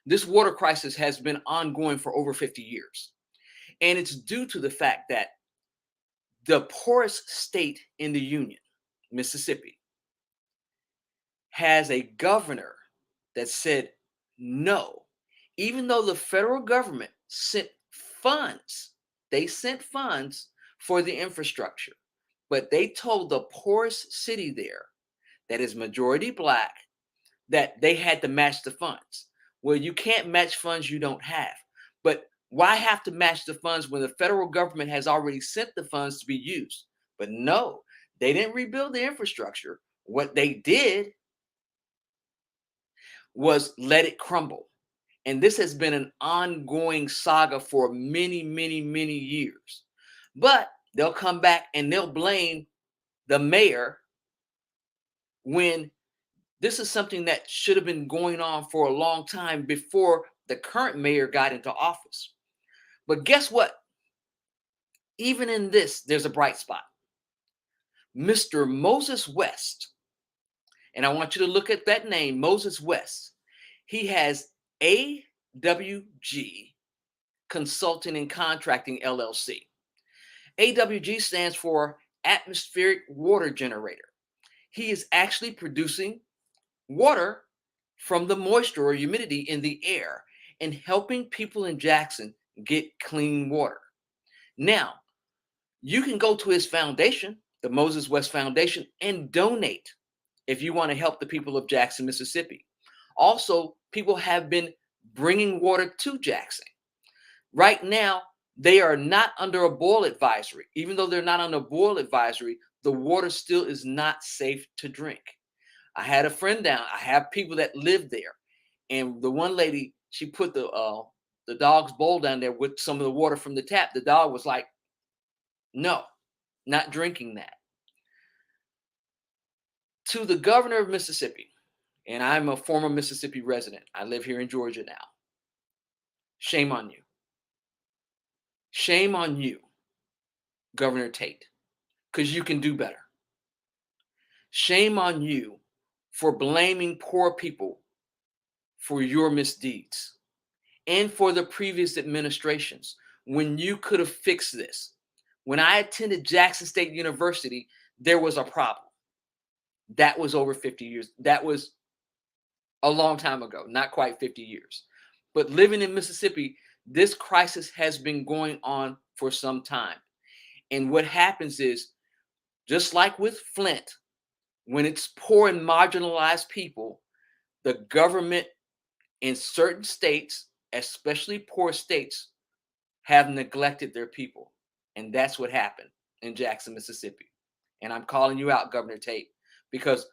This water crisis has been ongoing for over 50 years. And it's due to the fact that the poorest state in the Union, Mississippi, has a governor that said no, even though the federal government sent funds, for the infrastructure, but they told the poorest city there that is majority Black that they had to match the funds. Well, you can't match funds you don't have. But why have to match the funds when the federal government has already sent the funds to be used? But no, they didn't rebuild the infrastructure. What they did was let it crumble. And this has been an ongoing saga for many, many, many years. But they'll come back and they'll blame the mayor when this is something that should have been going on for a long time before the current mayor got into office. But guess what? Even in this, there's a bright spot. Mr. Moses West, and I want you to look at that name, Moses West. He has AWG Consulting and Contracting LLC. AWG stands for Atmospheric Water Generator. He is actually producing water from the moisture or humidity in the air and helping people in Jackson get clean water. Now, you can go to his foundation, the Moses West Foundation, and donate if you want to help the people of Jackson, Mississippi. Also, people have been bringing water to Jackson. Right now, they are not under a boil advisory. Even though they're not under a boil advisory, the water still is not safe to drink. I had a friend down. I have people that live there. And the one lady, she put the dog's bowl down there with some of the water from the tap. The dog was like, no, not drinking that. To the governor of Mississippi, and I'm a former Mississippi resident. I live here in Georgia now. Shame on you. Shame on you, Governor Tate, because you can do better. Shame on you for blaming poor people for your misdeeds and for the previous administrations when you could have fixed this. When I attended Jackson State University, there was a problem. That was over 50 years. That was a long time ago, not quite 50 years. But living in Mississippi, this crisis has been going on for some time. And what happens is, just like with Flint, when it's poor and marginalized people, the government in certain states, especially poor states, have neglected their people. And that's what happened in Jackson, Mississippi. And I'm calling you out, Governor Tate, because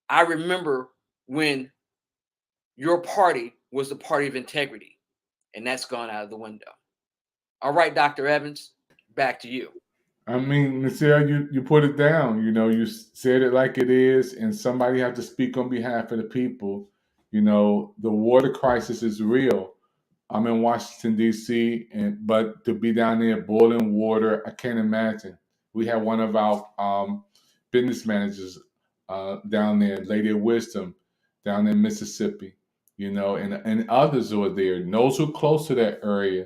I remember when your party was the party of integrity, and that's gone out of the window. All right, Dr. Evans, back to you. I mean, Michelle, you put it down. You said it like it is, and somebody have to speak on behalf of the people. The water crisis is real. I'm in Washington, D.C., but to be down there boiling water, I can't imagine. We have one of our business managers down there, Lady of Wisdom, down in Mississippi, and others who are there, those who are close to that area.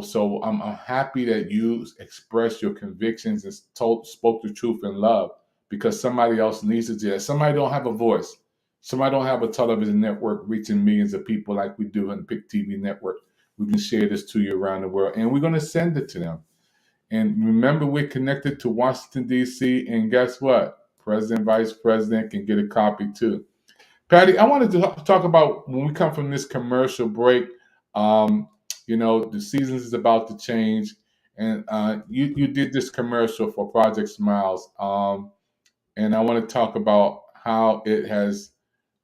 So I'm happy that you expressed your convictions and spoke the truth in love, because somebody else needs to do that. Somebody don't have a voice. Somebody don't have a television network reaching millions of people like we do on the PIC TV network. We can share this to you around the world, and we're going to send it to them. And remember, we're connected to Washington, D.C., and guess what? President, Vice President can get a copy too. Patty, I wanted to talk about when we come from this commercial break, You know, the seasons is about to change, and you did this commercial for Project Smiles, and I want to talk about how it has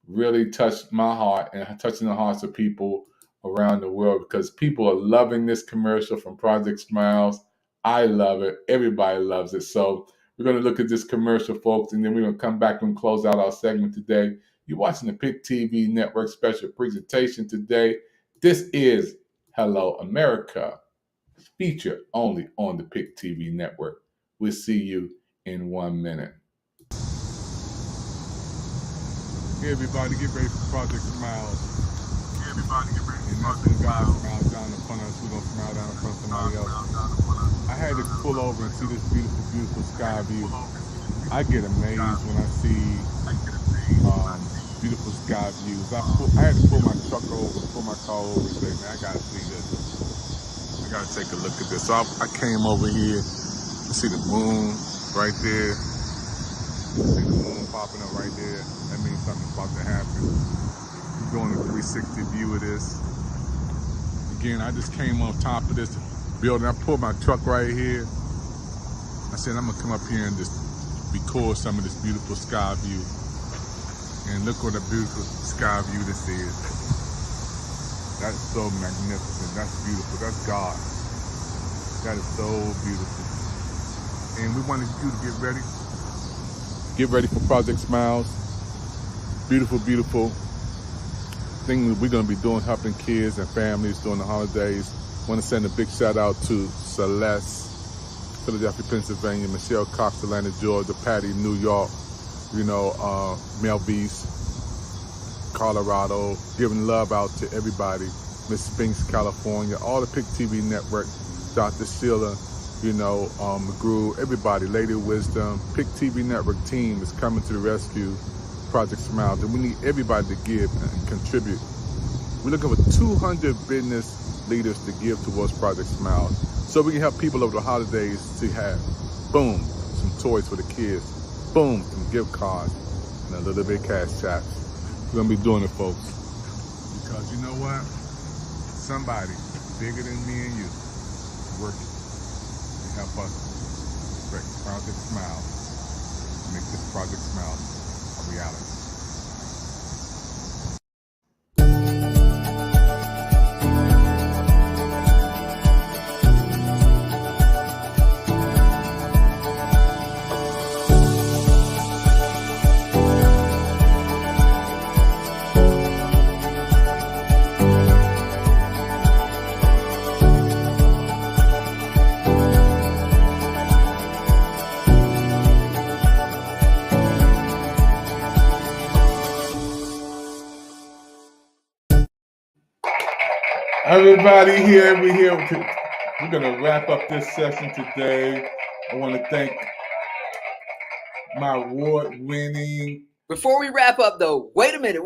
really touched my heart and touching the hearts of people around the world, because people are loving this commercial from Project Smiles. I love it. Everybody loves it. So we're going to look at this commercial, folks, and then we're going to come back and close out our segment today. You're watching the PIC TV Network special presentation today. This is Hello America, feature only on the PIC TV Network. We'll see you in 1 minute. Hey everybody, get ready for Project Smiles. Hey everybody, get ready for Project Smiles. Smile down in front of us, we're going to smile down in front of somebody else. I had to pull over and see this beautiful, beautiful sky view. I get amazed when I see beautiful sky views. I had to pull my truck over, pull my car over and say, man, I got to see this. I got to take a look at this. So I came over here to see the moon right there. See the moon popping up right there. That means something's about to happen. We're doing a 360 view of this. Again, I just came on top of this building. I pulled my truck right here. I said, I'm gonna come up here and just record some of this beautiful sky view. And look what a beautiful sky view this is. That's so magnificent. That's beautiful. That's God. That is so beautiful. And we wanted you to get ready. Get ready for Project Smiles. Beautiful, beautiful thing that we're going to be doing, helping kids and families during the holidays. Want to send a big shout out to Celeste, Philadelphia, Pennsylvania, Michelle Cox, Atlanta, Georgia, Patty, New York, Mel Beast, Colorado, giving love out to everybody. Miss Spinks, California, all the PIC TV Network, Dr. Sheila, McGrew, everybody, Lady Wisdom, PIC TV Network team is coming to the rescue, Project Smiles, and we need everybody to give and contribute. We're looking for 200 business leaders to give towards Project Smiles, so we can help people over the holidays to have, boom, some toys for the kids, boom, some gift cards, and a little bit of cash checks. We're gonna be doing it, folks, because you know what? Somebody bigger than me and you working to help us break Project Smile, make this Project Smile a reality. Everybody here, we're going to wrap up this session today. I want to thank my award-winning... Before we wrap up, though, wait a minute.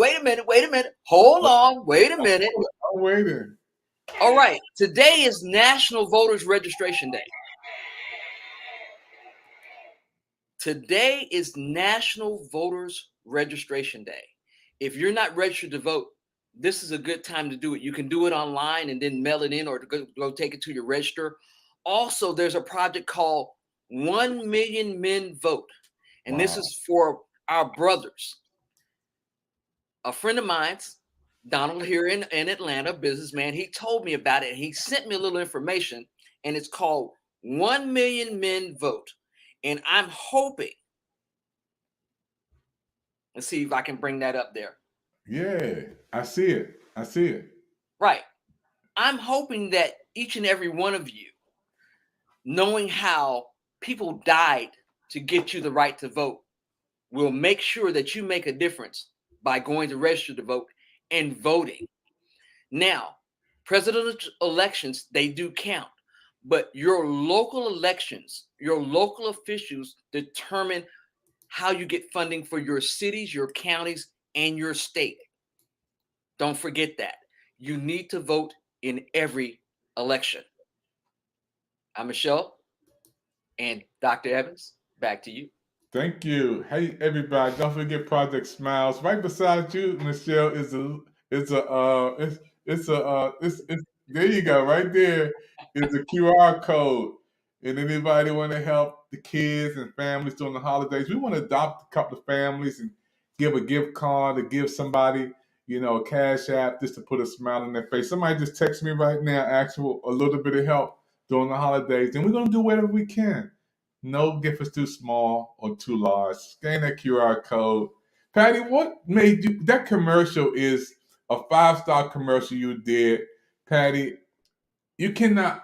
Hold on, wait a minute. I'm waiting. All right, today is National Voters Registration Day. Today is National Voters Registration Day. If you're not registered to vote, this is a good time to do it. You can do it online and then mail it in, or go take it to your register. Also, there's a project called 1 Million Men Vote. And This is for our brothers. A friend of mine's, Donald here in Atlanta, businessman, he told me about it. And he sent me a little information, and it's called 1 Million Men Vote. And I'm hoping, let's see if I can bring that up there. Yeah, I see it. Right. I'm hoping that each and every one of you, knowing how people died to get you the right to vote, will make sure that you make a difference by going to register to vote and voting. Now, presidential elections, they do count, but your local elections, your local officials determine how you get funding for your cities, your counties, and your state. Don't forget that. You need to vote in every election. I'm Michelle, and Dr. Evans, back to you. Thank you. Hey everybody, don't forget Project Smiles. Right beside you, Michelle, There you go. Right there is the QR code. And anybody want to help the kids and families during the holidays, we want to adopt a couple of families and give a gift card or give somebody, a cash app just to put a smile on their face. Somebody just text me right now, ask for a little bit of help during the holidays, and we're going to do whatever we can. No gift is too small or too large. Scan that QR code. Patty, what made you, that commercial is a 5-star commercial you did. Patty, you cannot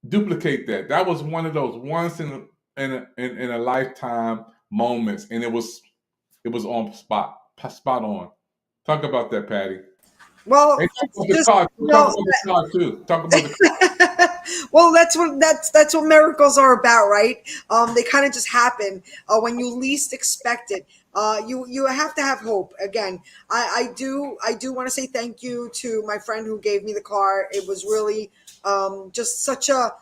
duplicate that. That was one of those once in a lifetime moments, and it was on spot on. Talk about that, Patty. Well, Hey, talk it's about the just car. Talk about the car too. Talk about the well, that's what miracles are about, right? They kind of just happen when you least expect it. You have to have hope. Again, I do want to say thank you to my friend who gave me the car. It was really just such a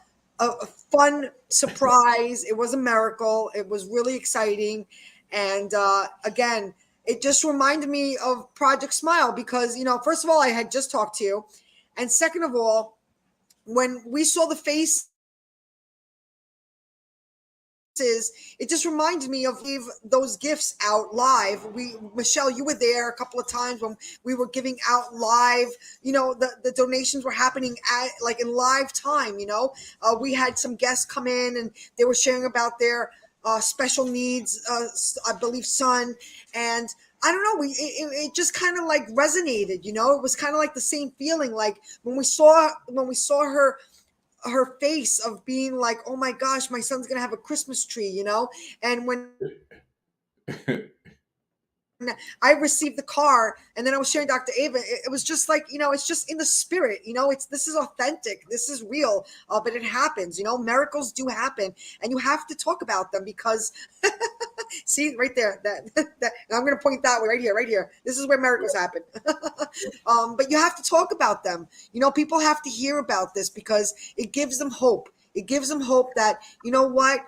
fun surprise. It was a miracle. It was really exciting, and again, it just reminded me of Project Smile because, first of all, I had just talked to you. And second of all, when we saw the faces, it just reminded me of those gifts out live. Michelle, you were there a couple of times when we were giving out live. The donations were happening in live time. We had some guests come in and they were sharing about their special needs, I believe, son. And I don't know, it just kind of like resonated. It was kind of like the same feeling, like when we saw her face of being like, oh my gosh, my son's gonna have a Christmas tree. And when I received the car and then I was sharing Dr. Ava, it was just like, it's just in the spirit, this is authentic, this is real, but it happens. Miracles do happen, and you have to talk about them because see right there, that and I'm going to point that way right here. This is where miracles happen. But you have to talk about them. People have to hear about this because it gives them hope. It gives them hope that, what,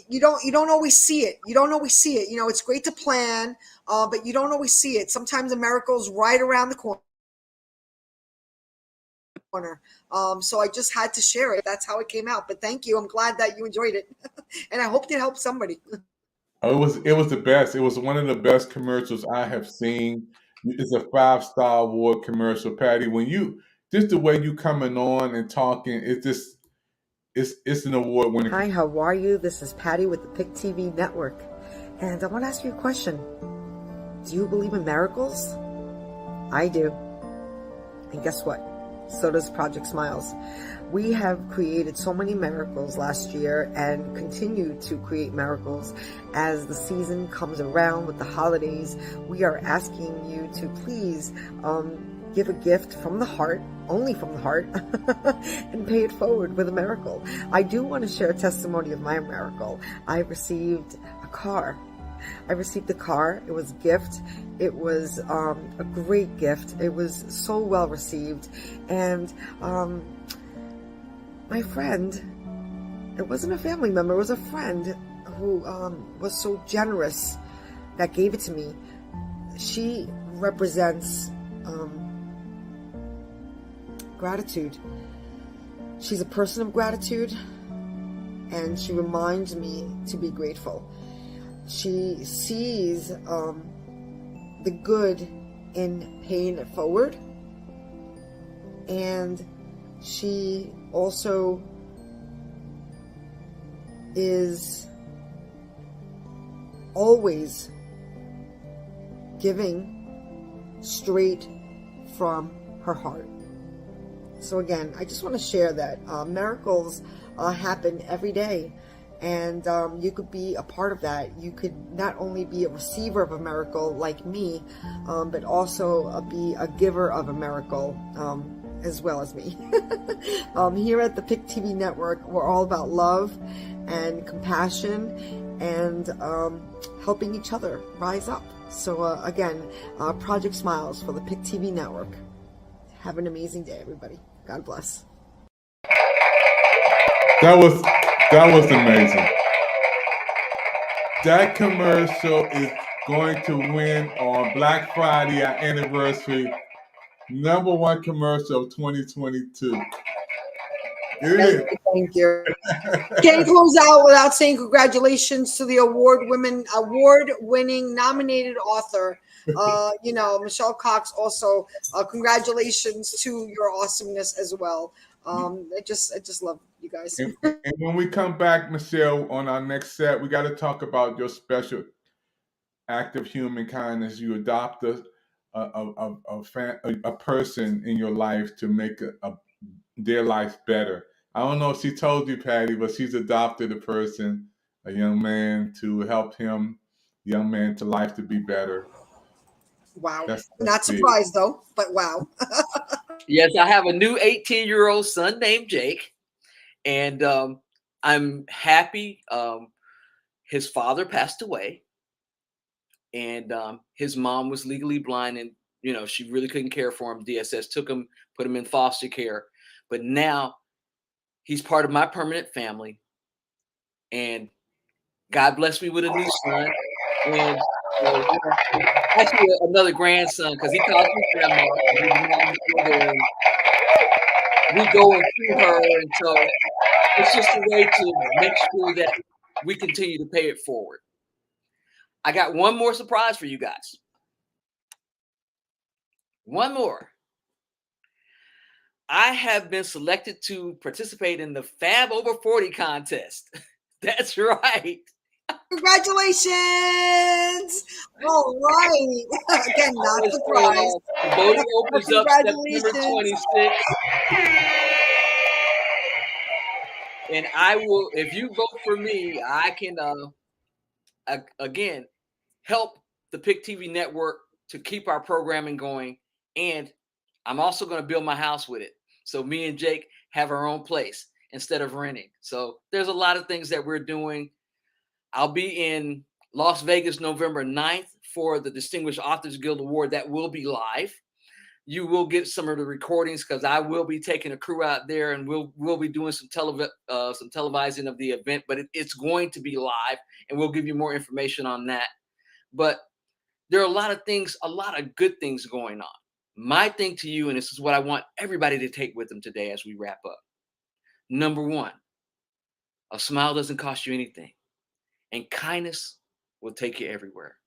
you don't always see it. You don't always see it. It's great to plan, but you don't always see it. Sometimes a miracle's right around the corner. So I just had to share it. That's how it came out. But thank you. I'm glad that you enjoyed it, and I hope it helped somebody. It was the best. It was one of the best commercials I have seen. It's a 5-star award commercial, Patty. When just the way you coming on and talking, it's an award winning. Hi, how are you? This is Patty with the Pick TV Network, and I want to ask you a question. Do you believe in miracles? I do. And guess what? So does Project Smiles. We have created so many miracles last year and continue to create miracles as the season comes around with the holidays. We are asking you to please give a gift from the heart, only from the heart, and pay it forward with a miracle. I do want to share a testimony of my miracle. I received a car. I received the car. It was a gift. It was a great gift. It was so well received. And my friend, it wasn't a family member, it was a friend who was so generous that gave it to me. She represents gratitude. She's a person of gratitude, and she reminds me to be grateful. She sees the good in paying it forward, and she also is always giving straight from her heart. So again, I just want to share that miracles happen every day. And you could be a part of that. You could not only be a receiver of a miracle like me, but also be a giver of a miracle as well as me. Here at the Pick TV Network, we're all about love and compassion and helping each other rise up. So again, Project Smiles for the Pick TV Network. Have an amazing day, everybody. God bless. That was amazing. That commercial is going to win on Black Friday, our anniversary. #1 commercial of 2022. Thank you. Can't close out without saying congratulations to the award-winning nominated author. Michelle Cox. Also, congratulations to your awesomeness as well. I just love you guys. And when we come back, Michelle, on our next set, we got to talk about your special act of human kindness. You adopt a person in your life to make their life better. I don't know if she told you, Patty, but she's adopted a person, a young man, to help him, young man, to life to be better. Wow. That's Not big. surprised though, but wow. Yes, I have a new 18-year-old son named Jake, and I'm happy. His father passed away, and his mom was legally blind, and she really couldn't care for him. DSS took him, put him in foster care, but now he's part of my permanent family, and God blessed me with a new son, and actually another grandson, because he calls me grandma. We go and see her, and so it's just a way to make sure that we continue to pay it forward. I got one more surprise for you guys. One more. I have been selected to participate in the Fab Over 40 contest. That's right. Congratulations! All right. Again, not surprised. The voting opens up September 26th. And I will, if you vote for me, I can, again, help the PIC TV network to keep our programming going. And I'm also going to build my house with it. So me and Jake have our own place instead of renting. So there's a lot of things that we're doing. I'll be in Las Vegas November 9th for the Distinguished Authors Guild Award. That will be live. You will get some of the recordings because I will be taking a crew out there, and we'll be doing some televising of the event, but it's going to be live, and we'll give you more information on that. But there are a lot of things, a lot of good things going on. My thing to you, and this is what I want everybody to take with them today as we wrap up. Number one, a smile doesn't cost you anything, and kindness will take you everywhere.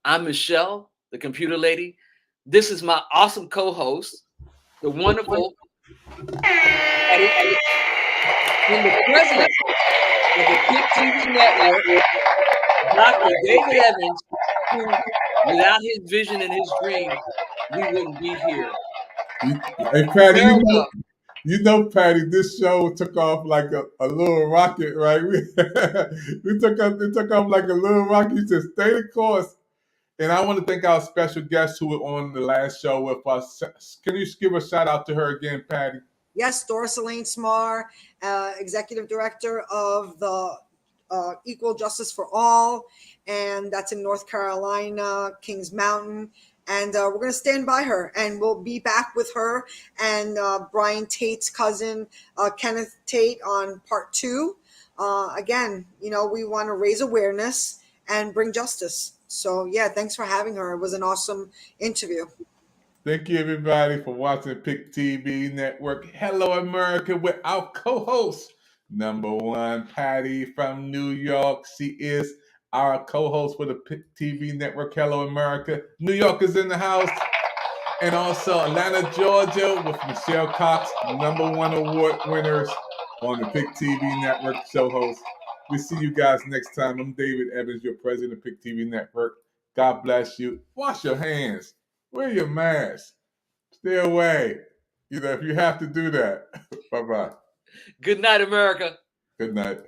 I'm Michelle, the computer lady. This is my awesome co-host, the wonderful and the president of the PIC TV network, Dr. David Evans, who, without his vision and his dream, we wouldn't be here. Hey, Patty, Patty, this show took off like a little rocket, right? It took off like a little rocket. You said stay the course. And I want to thank our special guest who was on the last show with us. Can you give a shout out to her again, Patty? Yes, Doris Elaine Smar, Executive Director of the Equal Justice for All, and that's in North Carolina, Kings Mountain. And we're going to stand by her, and we'll be back with her and Brian Tate's cousin, Kenneth Tate, on part 2. Again, we want to raise awareness and bring justice. So, yeah, thanks for having her. It was an awesome interview. Thank you, everybody, for watching PIC TV Network. Hello, America, with our co-host, number 1, Patty from New York. She is our co-host for the PIC TV Network. Hello, America. New York is in the house. And also Atlanta, Georgia, with Michelle Cox, number 1 award winners on the PIC TV Network show host. We'll see you guys next time. I'm David Evans, your president of PIC TV Network. God bless you. Wash your hands. Wear your mask. Stay away. If you have to do that. Bye-bye. Good night, America. Good night.